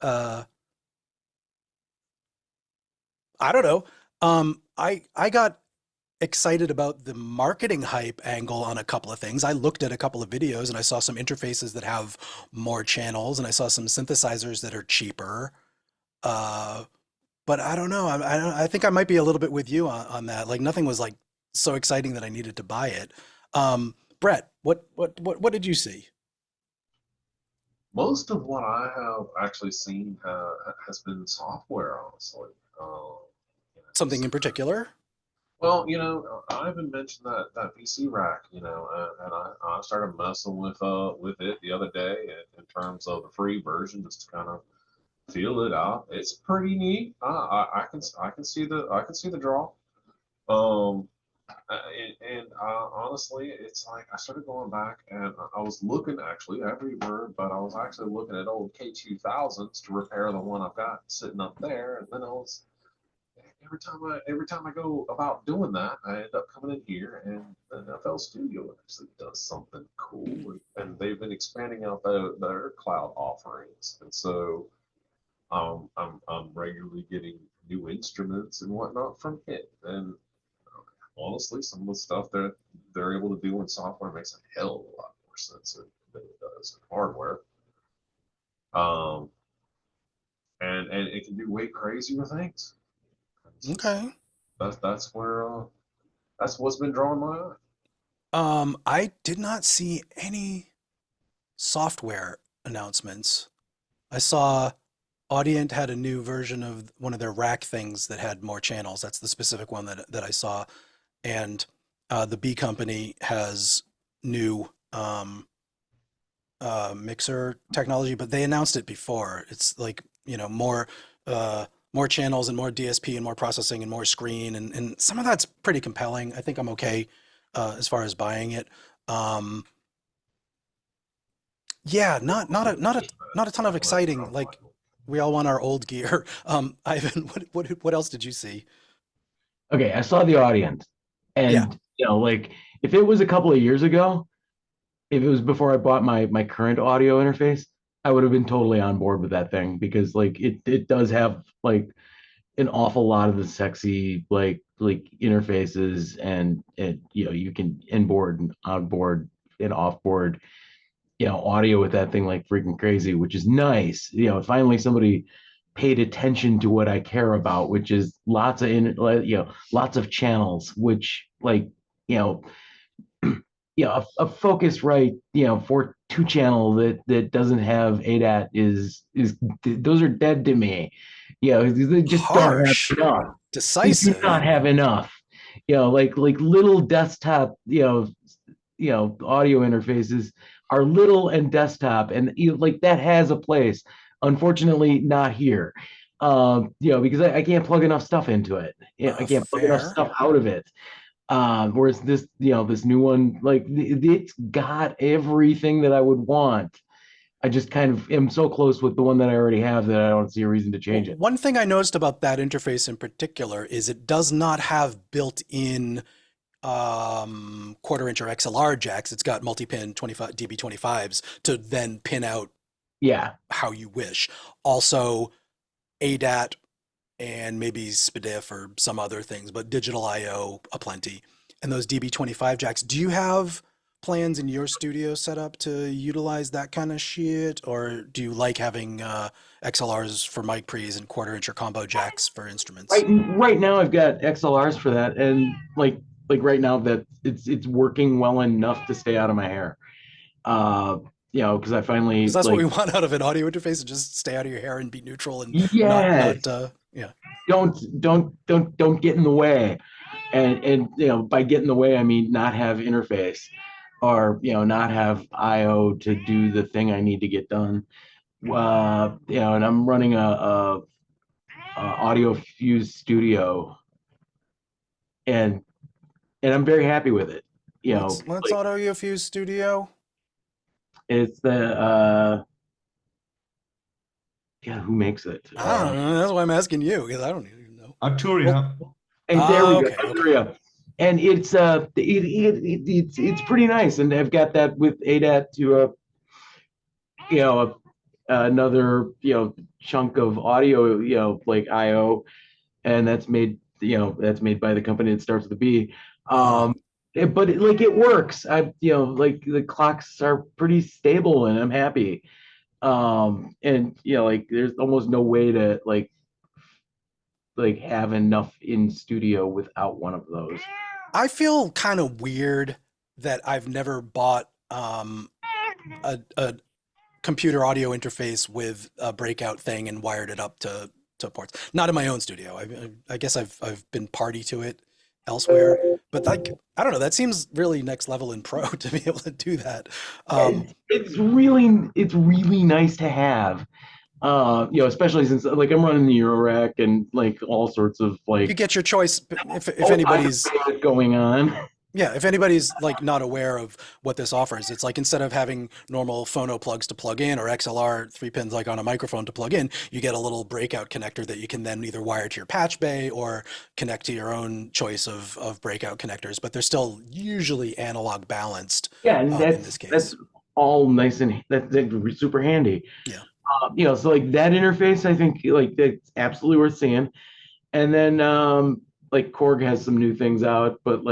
I don't know. I got excited about the marketing hype angle on a couple of things. I looked at a couple of videos and I saw some interfaces that have more channels, and I saw some synthesizers that are cheaper. Uh, but I don't know. I think I might be a little bit with you on that. Like nothing was like so exciting that I needed to buy it. Brett, what did you see? Most of what I have actually seen has been software, honestly. You know, Something just, in particular? well, I even mentioned that PC rack, and I started messing with it the other day in terms of the free version, just to kind of feel it out. It's pretty neat. I can see the draw. Um, honestly, it's like I started going back and I was looking actually everywhere, but I was actually looking at old K2000s to repair the one I've got sitting up there, and then I was every time I go about doing that, I end up coming in here, and the FL Studio actually does something cool, and they've been expanding out their cloud offerings, and so I'm regularly getting new instruments and whatnot from it, and honestly, some of the stuff that they're able to do in software makes a hell of a lot more sense than it does in hardware. Um, and it can do way crazier things. Okay. That's what's been drawing my eye. I did not see any software announcements. I saw Audient had a new version of one of their rack things that had more channels. That's the specific one that I saw. And the B company has new mixer technology, but they announced it before. It's like, more channels and more DSP and more processing and more screen, and some of that's pretty compelling. I think I'm okay as far as buying it. Um, yeah, not a ton of exciting. Like we all want our old gear. Ivan, what else did you see? Okay, I saw the audience, Yeah. and like if it was a couple of years ago, if it was before I bought my current audio interface, I would have been totally on board with that thing because like it does have like an awful lot of the sexy like interfaces, and you can inboard and onboard and offboard audio with that thing like freaking crazy, which is nice. Finally somebody paid attention to what I care about, which is lots of channels, which like you know a Focusrite for 2 channel that doesn't have ADAT is those are dead to me. They just don't have Harsh, enough. They do decisive. not have enough. Like little desktop audio interfaces are little and desktop, and like that has a place. Unfortunately, not here. Because I can't plug enough stuff into it. I can't plug enough Fair. stuff out of it. Whereas this new one, like it's got everything that I would want. I just kind of am so close with the one that I already have that I don't see a reason to Well, change it. one thing I noticed about that interface in particular is it does not have built-in quarter inch or XLR jacks. It's got multi-pin 25 DB25s to then pin out Yeah, how you wish. Also, ADAT and maybe SPDIF or some other things, but digital IO aplenty. And those DB25 jacks, do you have plans in your studio set up to utilize that kind of shit? Or do you like having XLRs for mic pre's and quarter inch or combo jacks for instruments? right now I've got XLRs for that, and like right now that it's working well enough to stay out of my hair. Because I Because finally that's what like we want out of an audio interface, and just stay out of your hair and be neutral and yes, yeah. don't get in the way, and by get in the way I mean not have interface, or not have IO to do the thing I need to get done. And I'm running a Audio Fuse Studio, and I'm very happy with it. Let's Like Audio Fuse Studio. it's the God, who makes it? I don't know. That's why I'm asking you, because I don't even know. Arturia. And there we Okay, go. okay. Arturia. And it's pretty nice. And I've got that with ADAT to another chunk of audio, like IO, and that's made by the company that starts with a B. But it works. Like the clocks are pretty stable, and I'm happy. And there's almost no way to have enough in studio without one of those. I feel kind of weird that I've never bought a computer audio interface with a breakout thing and wired it up to ports. Not in my own studio. I guess I've been party to it elsewhere, but I don't know. That seems really next level in pro to be able to do that. It's really nice to have. Especially since I'm running the Eurorack and all sorts of you get your choice if anybody's going on. Yeah, if anybody's not aware of what this offers, it's instead of having normal phono plugs to plug in or XLR 3 pins on a microphone to plug in, you get a little breakout connector that you can then either wire to your patch bay or connect to your own choice of breakout connectors, but they're still usually analog balanced. Yeah, and in this case. that's all nice and that's super handy. Yeah. So that interface, I think that's absolutely worth seeing. And then Korg has some new things out, but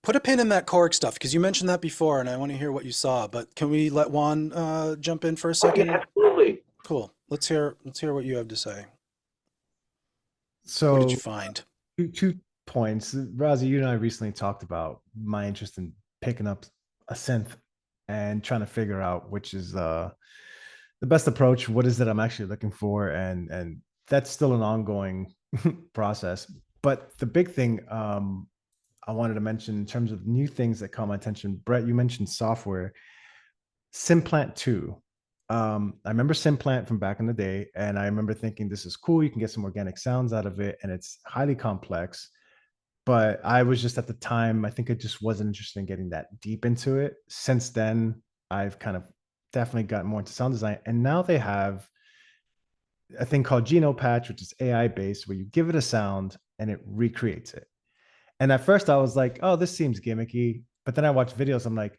put a pin in that Korg stuff because you mentioned that before, and I want to hear what you saw. But can we let Juan jump in for a second? Yeah, absolutely. Cool. Let's hear what you have to say. So what did you find? Two points. Razi, you and I recently talked about my interest in picking up a synth and trying to figure out which is the best approach. What is it I'm actually looking for? And that's still an ongoing process. But the big thing I wanted to mention in terms of new things that caught my attention, Brett, you mentioned software. Symplant 2. I remember Symplant from back in the day, and I remember thinking this is cool. You can get some organic sounds out of it, and it's highly complex. But I was just at the time, I think I just wasn't interested in getting that deep into it. Since then, I've kind of definitely gotten more into sound design, and now they have a thing called GenoPatch, which is AI based, where you give it a sound and it recreates it. And at first I was like, oh, this seems gimmicky. But then I watched videos. I'm like,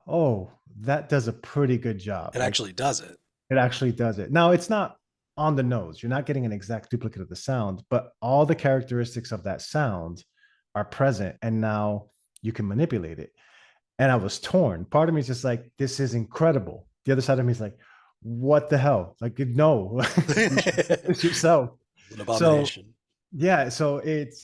oh, that does a pretty good job. It actually does it. It actually does it. Now, it's not on the nose. You're not getting an exact duplicate of the sound, but all the characteristics of that sound are present. And now you can manipulate it. And I was torn. Part of me is just like, this is incredible. The other side of me is like, what the hell? No, it's yourself. It's an abomination. Yeah, so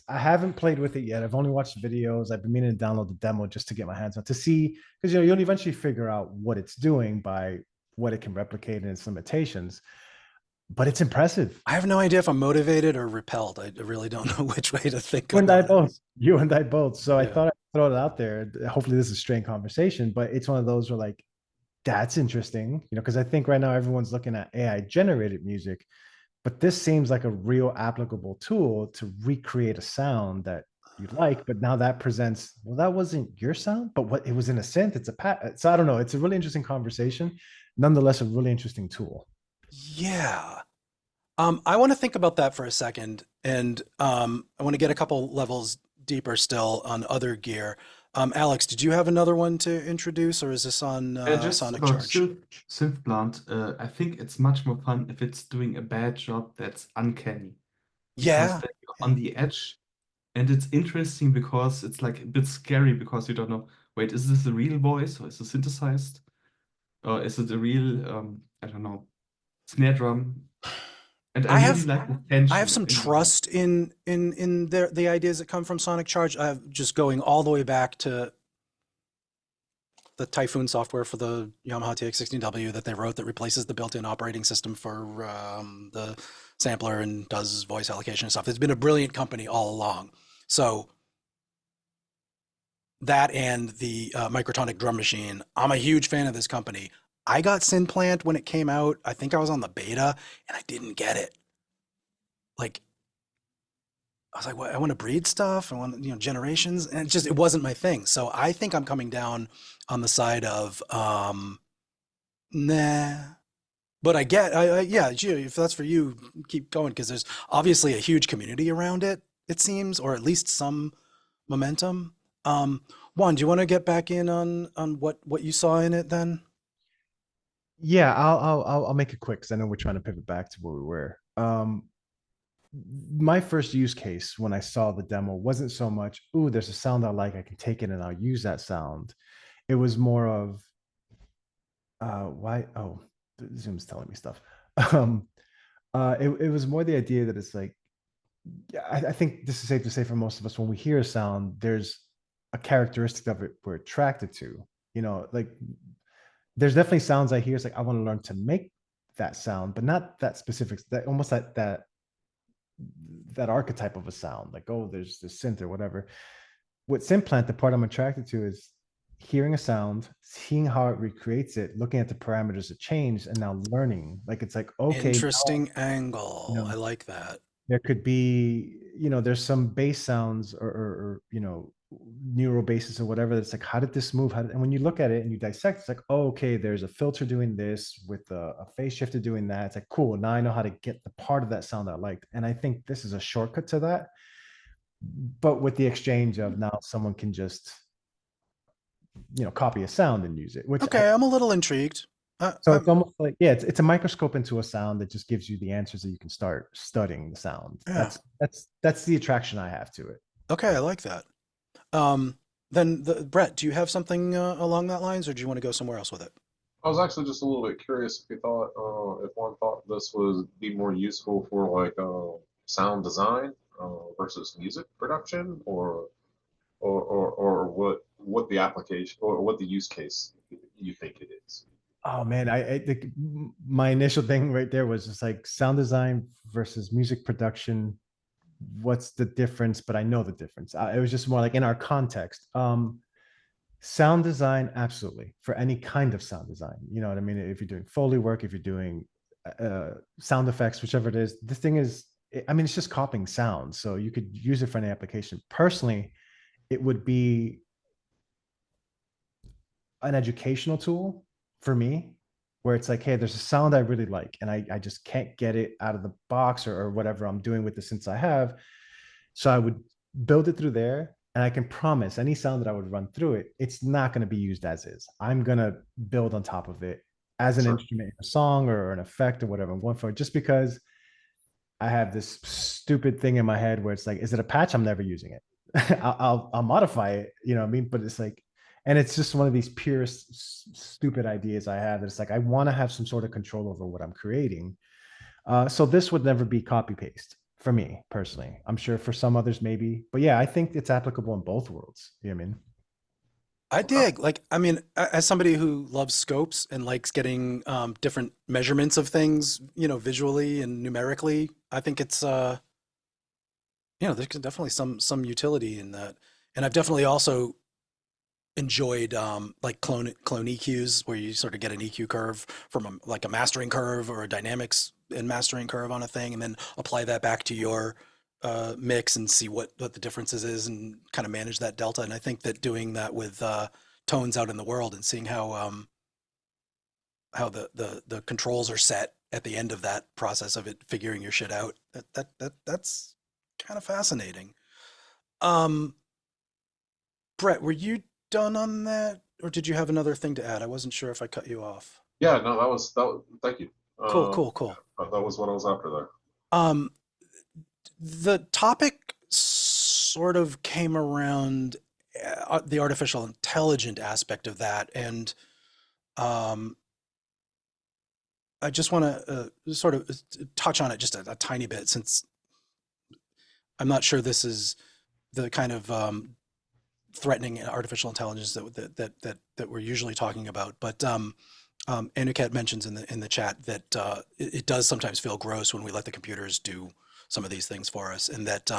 I haven't played with it yet. I've only watched videos. I've been meaning to download the demo just to get my hands on to see, because you'll eventually figure out what it's doing by what it can replicate and its limitations. But it's impressive. I have no idea if I'm motivated or repelled. I really don't know which way to think. You and I both. So yeah. I thought I'd throw it out there. Hopefully this is a straight conversation, but it's one of those where that's interesting, because I think right now everyone's looking at AI generated music. But this seems like a real applicable tool to recreate a sound that you like, but now that presents, well, that wasn't your sound, but what it was in a synth, it's so I don't know. It's a really interesting conversation. Nonetheless, a really interesting tool. Yeah. I want to think about that for a second. And I want to get a couple levels deeper still on other gear. Alex, did you have another one to introduce, or is this on Sonic Charge? Synth Plant, I think it's much more fun if it's doing a bad job that's uncanny. Yeah. Then you're on the edge, and it's interesting because it's a bit scary because you don't know, wait, is this a real voice or is it synthesized? Or is it a real, I don't know, snare drum? And I really like the tension. I have some trust in the ideas that come from Sonic Charge. I'm just going all the way back to the Typhoon software for the Yamaha TX16W that they wrote that replaces the built-in operating system for the sampler and does voice allocation and stuff. It's been a brilliant company all along. So that and the Microtonic drum machine, I'm a huge fan of this company. I got Synplant when it came out. I think I was on the beta and I didn't get it. I was like, what? I want to breed stuff. I want, generations. And it wasn't my thing. So I think I'm coming down on the side of, nah, But yeah, Gio, if that's for you, keep going because there's obviously a huge community around it, it seems, or at least some momentum. Juan, do you want to get back in on what you saw in it then? Yeah, I'll make it quick because I know we're trying to pivot back to where we were. My first use case when I saw the demo wasn't so much, ooh, there's a sound I like, I can take it and I'll use that sound. It was more of, why? Oh, Zoom's telling me stuff. Um, it was more the idea that it's like, yeah, I think this is safe to say for most of us, when we hear a sound, there's a characteristic of it we're attracted to. You know, like there's definitely sounds I hear. It's like I want to learn to make that sound, but not that specific. That almost that archetype of a sound. Like, oh, there's the synth or whatever. With Synplant, the part I'm attracted to is hearing a sound, seeing how it recreates it, looking at the parameters it changed, and now learning. Like it's like, okay, now, Interesting you angle. know, I like that. there could be, there's some bass sounds or neural basses or whatever that's like, how did this move? And when you look at it and you dissect, it's like, oh, okay, there's a filter doing this with a phase shifter doing that. It's like, cool, now I know how to get the part of that sound that I liked. And I think this is a shortcut to that, but with the exchange of now someone can just copy a sound and use it, which Okay, I'm a little intrigued. so it's almost like, yeah, it's a microscope into a sound that just gives you the answers that you can start studying the sound. Yeah. That's the attraction I have to it. Okay, I like that. Then Brett, do you have something along that lines, or do you want to go somewhere else with it? I was actually just a little bit curious if you thought, if one thought this would be more useful for like sound design versus music production, or what the application or what the use case you think it is. Oh man, I think my initial thing right there was just like sound design versus music production. What's the difference? But I know the difference. It was just more like in our context. Sound design, absolutely, for any kind of sound design. You know what I mean? If you're doing Foley work, if you're doing sound effects, whichever it is, the thing is, I mean, it's just copying sound. So you could use it for any application. Personally, it would be an educational tool for me, where it's like, hey, there's a sound I really like, and I just can't get it out of the box or whatever I'm doing with the synths I have. So I would build it through there, and I can promise any sound that I would run through it, it's not going to be used as is. I'm going to build on top of it as an Sure. instrument, a song or an effect or whatever I'm going for, just because I have this stupid thing in my head where it's like, is it a patch? I'm never using it. I'll modify it, you know what I mean? But it's like, and it's just one of these pure stupid ideas I have. It's like I want to have some sort of control over what I'm creating. So this would never be copy paste for me personally. I'm sure for some others maybe, but yeah, I think it's applicable in both worlds. You know what I mean? I dig. Like, I mean, as somebody who loves scopes and likes getting different measurements of things, visually and numerically, I think it's there's definitely some utility in that. And I've definitely also enjoyed like clone EQs where you sort of get an EQ curve from like a mastering curve or a dynamics and mastering curve on a thing, and then apply that back to your mix and see what the differences is and kind of manage that delta. And I think that doing that with tones out in the world and seeing how the controls are set at the end of that process of it figuring your shit out, that's kind of fascinating. Brett, were you done on that, or did you have another thing to add? I wasn't sure if I cut you off. Yeah, no, that was. Thank you. Cool. That was what I was after there. The topic sort of came around the artificial intelligence aspect of that, and I just want to sort of touch on it just a tiny bit, since I'm not sure this is the kind of threatening artificial intelligence that we're usually talking about. But Anuket mentions in the chat that it does sometimes feel gross when we let the computers do some of these things for us, and that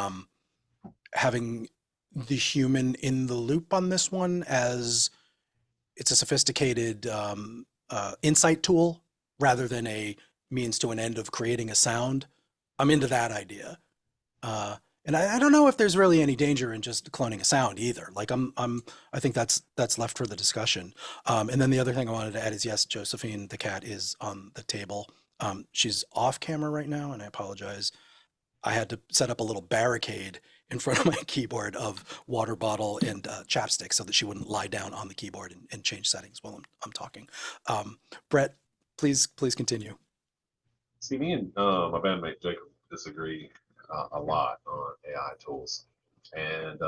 having the human in the loop on this one, as it's a sophisticated insight tool rather than a means to an end of creating a sound. I'm into that idea. And I don't know if there's really any danger in just cloning a sound either. Like I think that's left for the discussion. And then the other thing I wanted to add is, yes, Josephine, the cat, is on the table. She's off camera right now, and I apologize. I had to set up a little barricade in front of my keyboard of water bottle and chapstick so that she wouldn't lie down on the keyboard and change settings while I'm talking. Brett, please continue. See, me and my bandmate Jacob disagree a lot on AI tools, and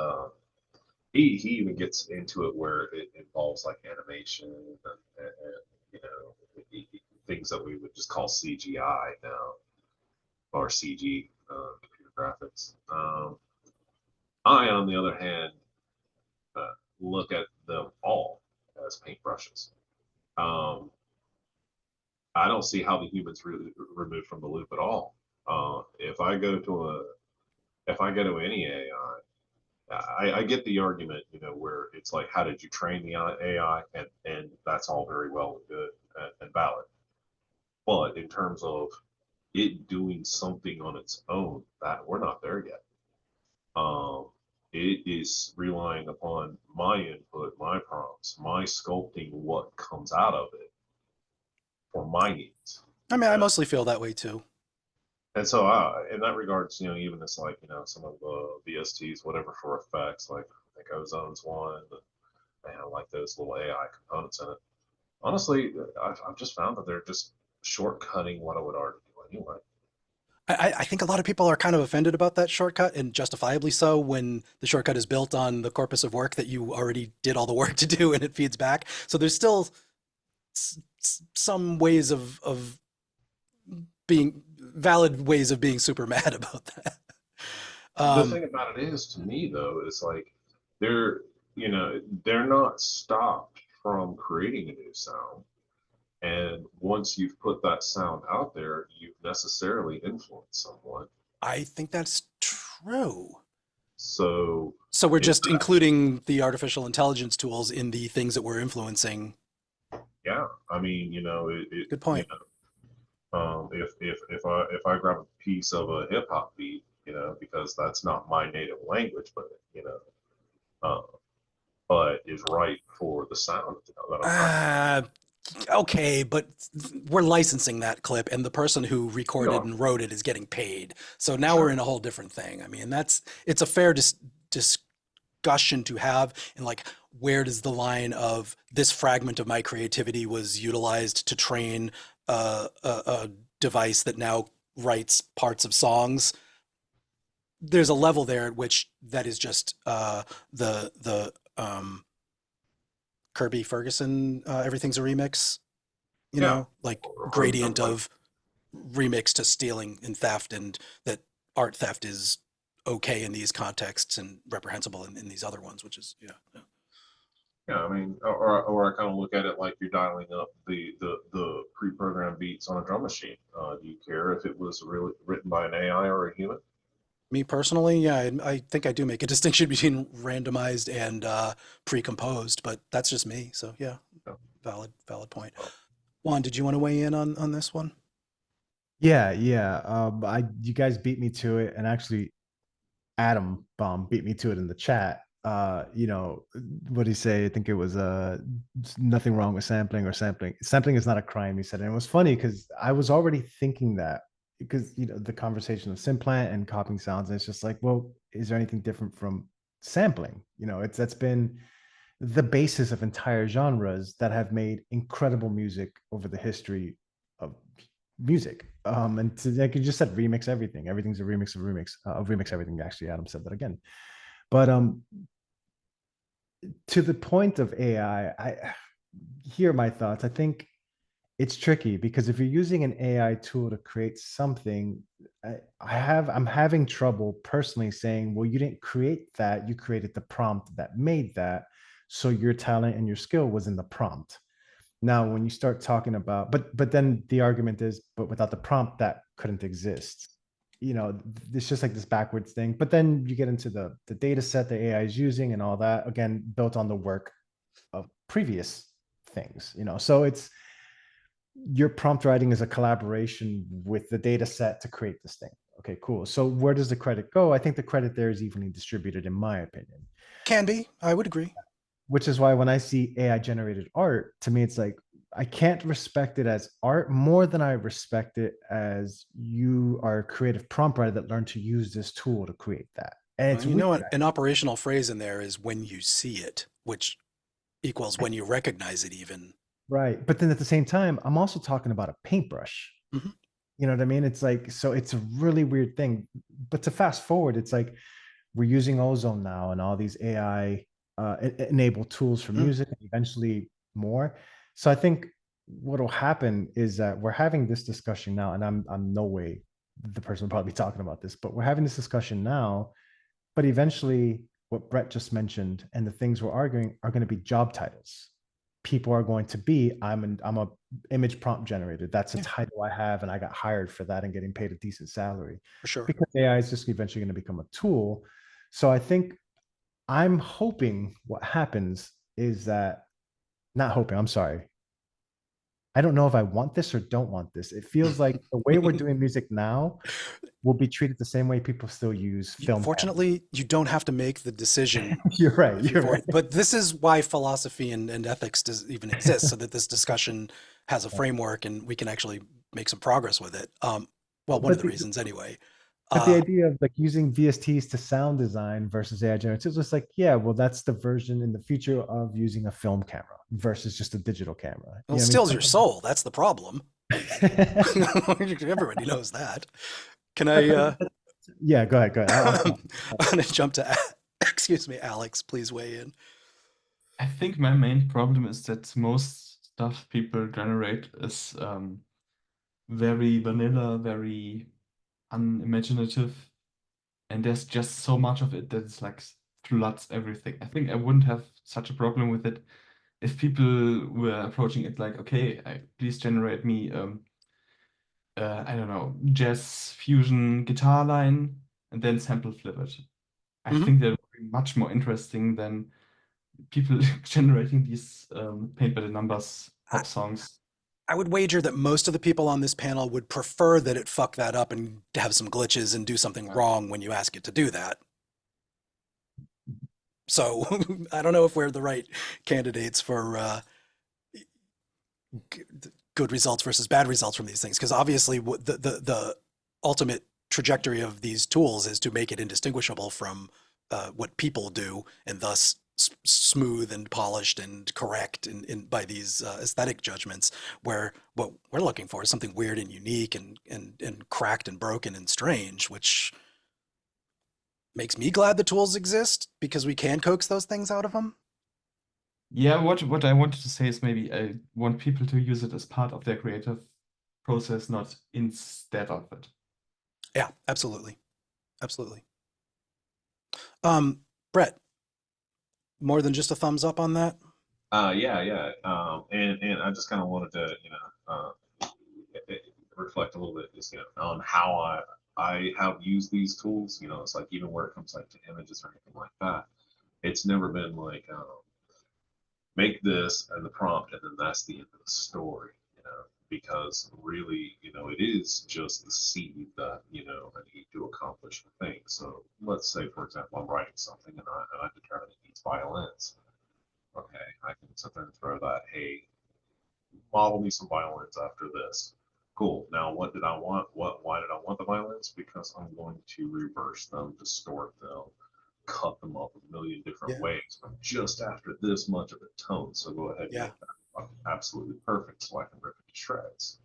he even gets into it where it involves like animation and you know, things that we would just call CGI now, or CG, computer graphics. I, on the other hand, look at them all as paintbrushes. I don't see how the humans really removed from the loop at all. If I go to any AI, I get the argument, you know, where it's like, how did you train the AI? And that's all very well and good and valid. But in terms of it doing something on its own, that we're not there yet. It is relying upon my input, my prompts, my sculpting what comes out of it for my needs. I mean, I mostly feel that way too. And so, in that regards, you know, even it's like, you know, some of the VSTs, whatever, for effects, like I think Ozone's one, and I like those little AI components in it. Honestly, I've just found that they're just shortcutting what I would already do anyway. I think a lot of people are kind of offended about that shortcut, and justifiably so, when the shortcut is built on the corpus of work that you already did all the work to do and it feeds back. So there's still some ways of being valid ways of being super mad about that. The thing about it is, to me though, is like they're not stopped from creating a new sound. And once you've put that sound out there, you've necessarily influenced someone. I think that's true. So we're just including the artificial intelligence tools in the things that we're influencing. Yeah, I mean, Good point. If I grab a piece of a hip hop beat, because that's not my native language, but but is right for the sound that I'm trying. Okay, but we're licensing that clip, and the person who recorded and wrote it is getting paid. So now we're in a whole different thing. I mean, it's a fair discussion to have, and like, where does the line of this fragment of my creativity was utilized to train a device that now writes parts of songs? There's a level there at which that is just the Kirby Ferguson, everything's a remix, you know, like gradient of remix to stealing and theft, and that art theft is okay in these contexts and reprehensible in these other ones, which is, Yeah, I mean, or I kind of look at it like you're dialing up the pre-programmed beats on a drum machine. Do you care if it was really written by an AI or a human? Me personally, yeah, I think I do make a distinction between randomized and pre-composed, but that's just me. So yeah, valid point. Juan, did you want to weigh in on this one? Yeah. You guys beat me to it, and actually, Adam beat me to it in the chat. What did he say? I think it was nothing wrong with sampling, or sampling is not a crime, he said. And it was funny because I was already thinking that, because the conversation of Simplant and copying sounds, and it's just like, well, is there anything different from sampling? That's been the basis of entire genres that have made incredible music over the history of music. And like you just said, remix everything. Everything's a remix of remix everything. Actually, Adam said that again. But to the point of AI, I hear my thoughts. I think it's tricky, because if you're using an AI tool to create something, I'm having trouble personally saying, well, you didn't create that, you created the prompt that made that, so your talent and your skill was in the prompt. Now, when you start talking about, but then the argument is, but without the prompt, that couldn't exist. It's just like this backwards thing. But then you get into the data set the AI is using and all that, again, built on the work of previous things. So it's, your prompt writing is a collaboration with the data set to create this thing. Okay, cool. So where does the credit go? I think the credit there is evenly distributed, in my opinion. Can be. I would agree. Which is why when I see AI generated art, to me, it's like, I can't respect it as art more than I respect it as you are a creative prompt writer that learned to use this tool to create that. And it's You know weird. what? An operational phrase in there is when you see it, which equals when you recognize it even. Right. But then at the same time, I'm also talking about a paintbrush. Mhm. You know what I mean? It's like, so it's a really weird thing. But to fast forward, it's like we're using Ozone now and all these AI enabled tools for Mm. music and eventually more. So I think what will happen is that we're having this discussion now, and I'm no way the person will probably be talking about this, but we're having this discussion now. But eventually, what Brett just mentioned and the things we're arguing are going to be job titles. People are going to be, I'm a image prompt generator. That's a Yeah. title I have, and I got hired for that and getting paid a decent salary. For sure. Because AI is just eventually going to become a tool. So I think I'm hoping what happens is that, not hoping, I'm sorry. I don't know if I want this or don't want this. It feels like the way we're doing music now will be treated the same way people still use film. Fortunately, you don't have to make the decision. You're right. You're right. But this is why philosophy and ethics does even exist, so that this discussion has a framework and we can actually make some progress with it. Well, one of the reasons anyway. But the idea of like using VSTs to sound design versus AI generators, it's just like, yeah, well, that's the version in the future of using a film camera versus just a digital camera. Well, it steals your soul. That's the problem. Everybody knows that. Can I? Yeah, go ahead. I'm going to jump to, excuse me, Alex, please weigh in. I think my main problem is that most stuff people generate is very vanilla, very unimaginative, and there's just so much of it that it's like floods everything. I think I wouldn't have such a problem with it if people were approaching it like, okay, please generate me I don't know, jazz fusion guitar line and then sample flip it. I think that would be much more interesting than people generating these paint by the numbers pop songs. I would wager that most of the people on this panel would prefer that it fuck that up and have some glitches and do something wrong when you ask it to do that. So I don't know if we're the right candidates for good results versus bad results from these things, because obviously the ultimate trajectory of these tools is to make it indistinguishable from what people do, and thus smooth and polished and correct in by these aesthetic judgments, where what we're looking for is something weird and unique and cracked and broken and strange, which makes me glad the tools exist because we can coax those things out of them. Yeah, what I wanted to say is maybe I want people to use it as part of their creative process, not instead of it. Yeah, absolutely. Absolutely. Brett, more than just a thumbs up on that? Yeah. And I just kind of wanted to, reflect a little bit, just, on how I have used these tools. It's like, even where it comes like to images or anything like that, it's never been like, make this and the prompt and then that's the end of the story, because really, it is just the seed that, I need to accomplish the thing. So let's say, for example, I'm writing something and I determine it needs violins. Okay, I can sit there and throw that, hey, model me some violins after this. Cool. Now, what did I want? Why did I want the violins? Because I'm going to reverse them, distort them, cut them up a million different ways, but just after this much of a tone. So go ahead and make that absolutely perfect so I can rip it to shreds.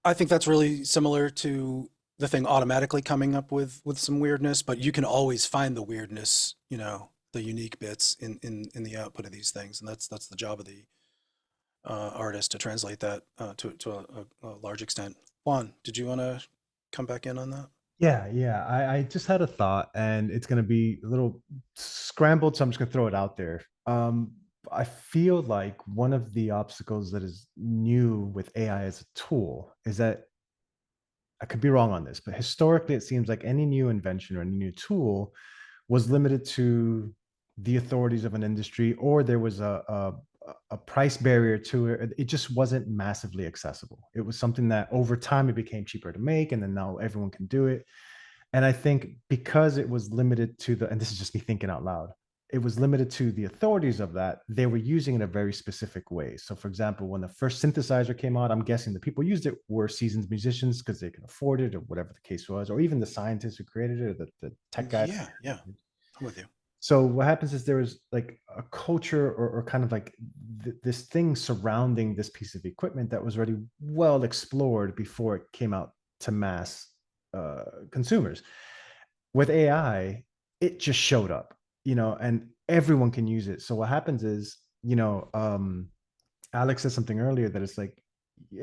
I think that's really similar to the thing automatically coming up with some weirdness, but you can always find the weirdness, the unique bits in the output of these things, and that's the job of the artist to translate that to a large extent. Juan, did you want to come back in on that? Yeah. I just had a thought, and it's going to be a little scrambled, so I'm just going to throw it out there. I feel like one of the obstacles that is new with AI as a tool is that, I could be wrong on this, but historically it seems like any new invention or any new tool was limited to the authorities of an industry, or there was a a price barrier to it. It just wasn't massively accessible. It was something that over time it became cheaper to make, and then now everyone can do it. And I think because it was limited to and this is just me thinking out loud, it was limited to the authorities of that, they were using it in a very specific way. So for example, when the first synthesizer came out, I'm guessing the people who used it were seasoned musicians because they could afford it or whatever the case was, or even the scientists who created it, or the tech guys. Yeah, I'm with you. So what happens is there was like a culture or kind of like this thing surrounding this piece of equipment that was already well explored before it came out to mass consumers. With AI, it just showed up, and everyone can use it. So what happens is, Alex said something earlier that it's like,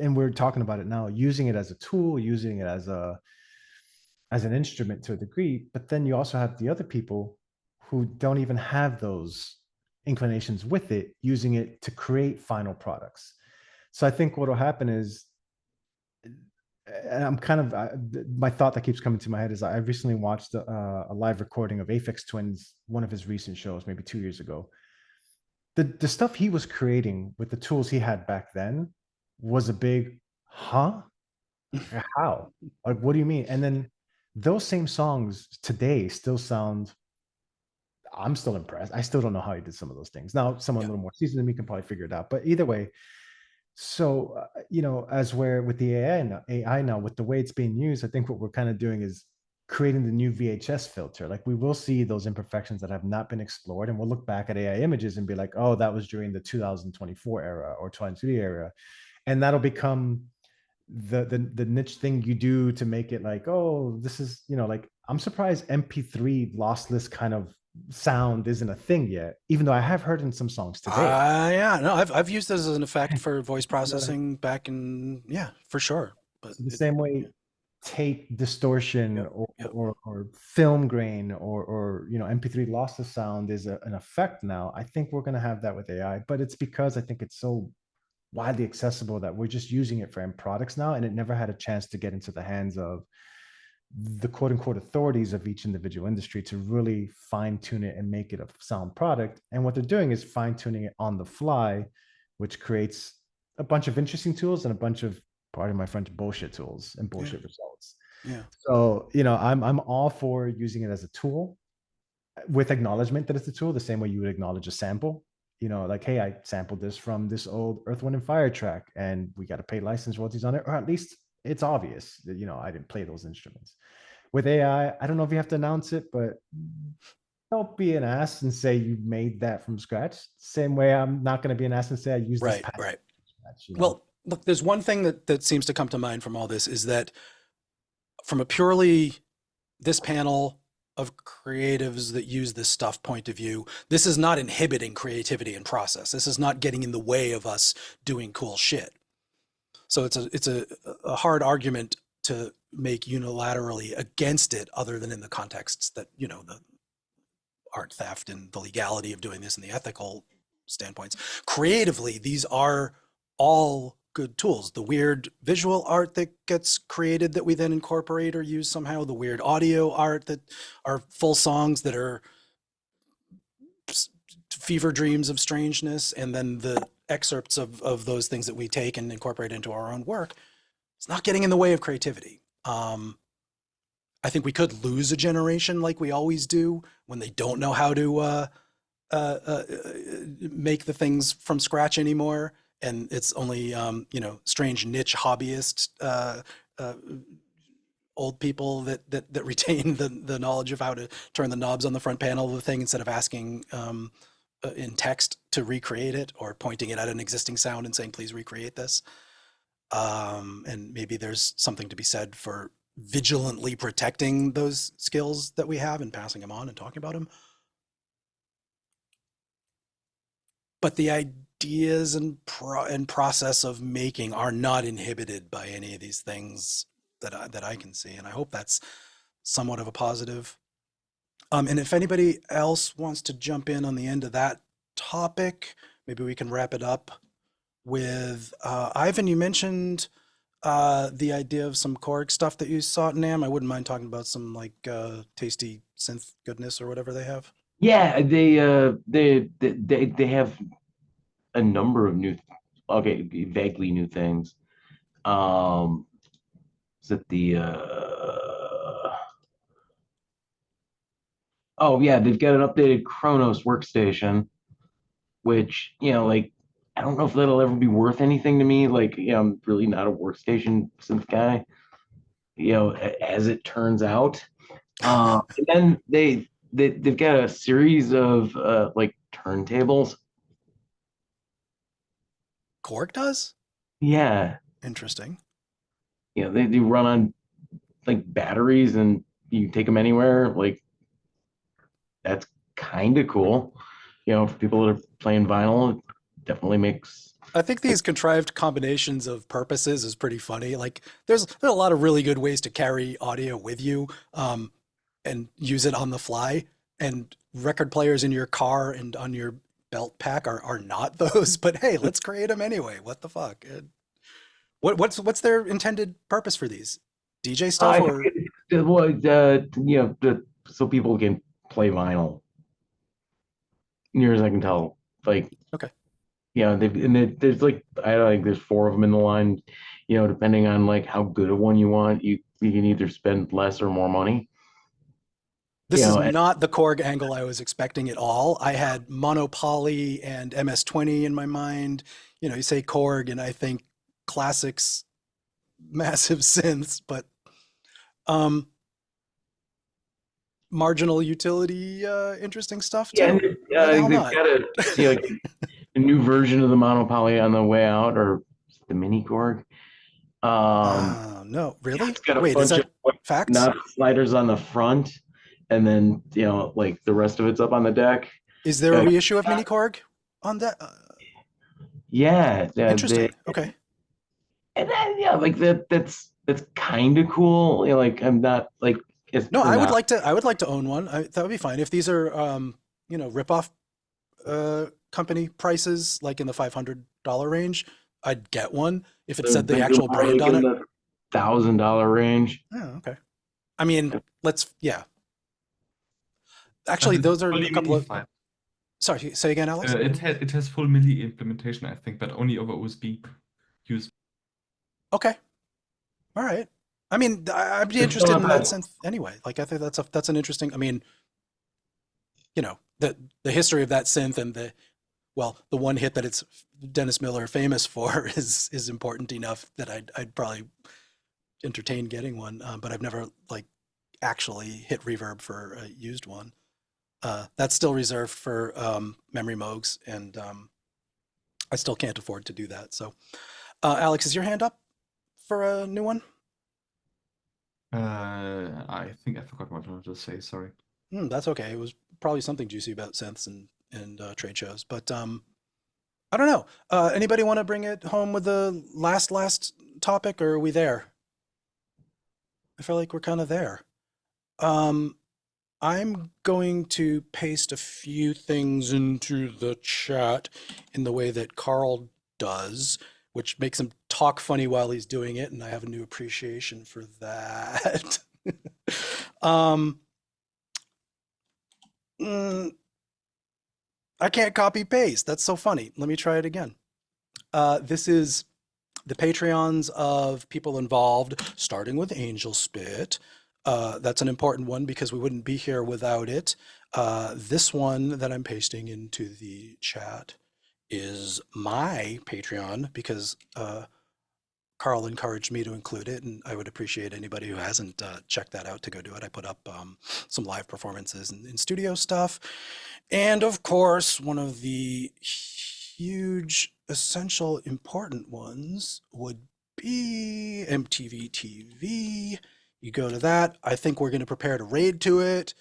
and we're talking about it now, using it as a tool, using it as an instrument to a degree, but then you also have the other people who don't even have those inclinations with it, using it to create final products. So I think what will happen is, and I'm kind of, my thought that keeps coming to my head is I recently watched a live recording of Aphex Twin's, one of his recent shows, maybe 2 years ago. The stuff he was creating with the tools he had back then was a big, huh? How? Like, what do you mean? And then those same songs today still sound, I'm still impressed. I still don't know how he did some of those things. Now, someone a little more seasoned than me can probably figure it out. But either way, so as we're with the AI now, with the way it's being used, I think what we're kind of doing is creating the new VHS filter. Like we will see those imperfections that have not been explored, and we'll look back at AI images and be like, oh, that was during the 2024 era or 23 era, and that'll become the niche thing you do to make it like, oh, this is, like, I'm surprised MP3 lossless kind of sound isn't a thing yet, even though I have heard in some songs today. Yeah, no, I've used this as an effect for voice processing back in, for sure. But the same way tape distortion or film grain or MP3 lossless sound is an effect now. I think we're going to have that with AI, but it's because I think it's so widely accessible that we're just using it for end products now, and it never had a chance to get into the hands of the quote unquote authorities of each individual industry to really fine tune it and make it a sound product. And what they're doing is fine tuning it on the fly, which creates a bunch of interesting tools and a bunch of, pardon my French, bullshit tools and bullshit results. Yeah. So, I'm all for using it as a tool with acknowledgement that it's a tool, the same way you would acknowledge a sample. Like, hey, I sampled this from this old Earth, Wind, and Fire track, and we got to pay license royalties on it, or at least it's obvious that, I didn't play those instruments. With AI, I don't know if you have to announce it, but don't be an ass and say you made that from scratch. Same way I'm not going to be an ass and say I used this pattern right. from scratch, Well, look, there's one thing that seems to come to mind from all this is that from a purely this panel of creatives that use this stuff point of view, this is not inhibiting creativity and process. This is not getting in the way of us doing cool shit. So it's a hard argument to make unilaterally against it, other than in the contexts that, the art theft and the legality of doing this and the ethical standpoints. Creatively, these are all good tools. The weird visual art that gets created that we then incorporate or use somehow, the weird audio art that are full songs that are fever dreams of strangeness, and then the excerpts of those things that we take and incorporate into our own work. It's not getting in the way of creativity. I think we could lose a generation like we always do when they don't know how to make the things from scratch anymore. And it's only, strange niche hobbyist old people that retain the knowledge of how to turn the knobs on the front panel of the thing instead of asking in text to recreate it, or pointing it at an existing sound and saying, please recreate this. And maybe there's something to be said for vigilantly protecting those skills that we have and passing them on and talking about them. But the ideas and process of making are not inhibited by any of these things that I can see. And I hope that's somewhat of a positive. And if anybody else wants to jump in on the end of that topic, maybe we can wrap it up with Ivan. You mentioned the idea of some Korg stuff that you saw at NAMM. I wouldn't mind talking about some like tasty synth goodness or whatever they have. Yeah, they have a number of vaguely new things. Is it the oh yeah, they've got an updated Kronos workstation, which, like, I don't know if that'll ever be worth anything to me. Like, I'm really not a workstation synth guy, as it turns out. And then they've got a series of like turntables. Korg does? Yeah, Interesting. they run on like batteries, and you can take them anywhere. Like, that's kind of cool. For people that are playing vinyl, it definitely makes. I think these contrived combinations of purposes is pretty funny. Like there's a lot of really good ways to carry audio with you and use it on the fly. And record players in your car and on your belt pack are not those. But hey, let's create them anyway. What the fuck? What's their intended purpose for these? DJ stuff or? So people can play vinyl. Near as I can tell, like, Okay. there's like, I don't think there's 4 of them in the line. Depending on like how good a one you want, you can either spend less or more money. This is and- not the Korg angle I was expecting at all. I had Monopoly and MS-20 in my mind. You say Korg and I think classics, massive synths, but marginal utility, interesting stuff too. Yeah, and Why the hell they've not? got a new version of the Monopoly on the way out, or the Mini Korg. No, really? It's got a Wait, is bunch that of facts? knob sliders on the front, and then like the rest of it's up on the deck. Is there a reissue of Mini Korg on that? Yeah, Interesting. Okay. And then, like that's kind of cool. Like, I'm not like No, I would like to own one. That would be fine. If these are rip-off company prices, like in the $500 range, I'd get one if it said the actual brand on it. $1,000 range. Oh, okay. I mean, actually, those are a couple of. Sorry, say again, Alex. It has full MIDI implementation, I think, but only over USB. Okay. All right. I mean, I'd be interested in that synth anyway. Like, I think that's an interesting. I mean, the history of that synth and the one hit that it's Dennis Miller famous for is important enough that I'd probably entertain getting one. But I've never like actually hit reverb for a used one. That's still reserved for memory moogs, and I still can't afford to do that. So, Alex, is your hand up for a new one? I think I forgot what I wanted to say. Sorry. That's okay. It was probably something juicy about synths and trade shows, but I don't know. Anybody want to bring it home with the last topic, or are we there? I feel like we're kind of there. I'm going to paste a few things into the chat in the way that Carl does, which makes him talk funny while he's doing it, and I have a new appreciation for that. I can't copy paste. That's so funny. Let me try it again. This is the Patreons of people involved, starting with Angelspit. That's an important one because we wouldn't be here without it. This one that I'm pasting into the chat is my Patreon because Carl encouraged me to include it, and I would appreciate anybody who hasn't checked that out to go do it. I put up some live performances and studio stuff. And of course, one of the huge, essential, important ones would be MTV TV. You go to that. I think we're going to prepare to raid to it.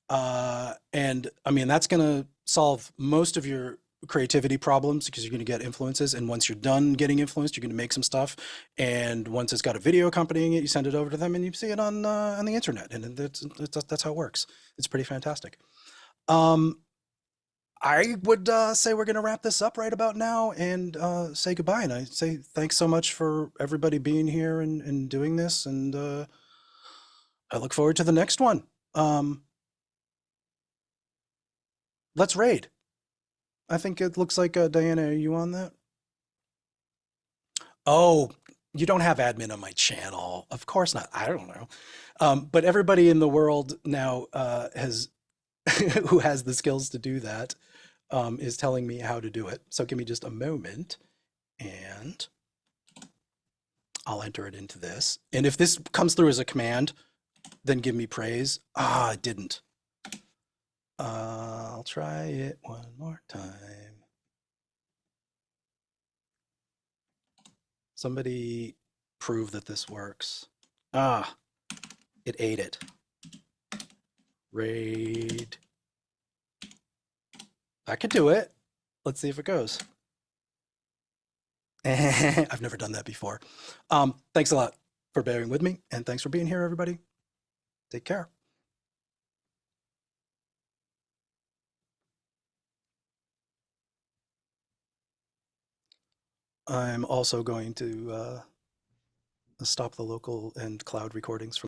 And I mean, that's going to solve most of your creativity problems because you're going to get influences. And once you're done getting influenced, you're going to make some stuff. And once it's got a video accompanying it, you send it over to them and you see it on the internet. And that's how it works. It's pretty fantastic. I would say we're going to wrap this up right about now and say goodbye. And I say thanks so much for everybody being here and doing this. And I look forward to the next one. Let's raid. I think it looks like, Diana, are you on that? Oh, you don't have admin on my channel. Of course not. I don't know. But everybody in the world now has who has the skills to do that is telling me how to do it. So give me just a moment and I'll enter it into this. And if this comes through as a command, then give me praise. Ah, it didn't. I'll try it one more time. Somebody prove that this works. Ah, it ate it. Raid. I could do it. Let's see if it goes. I've never done that before. Thanks a lot for bearing with me, and thanks for being here, everybody. Take care. I'm also going to stop the local and cloud recordings from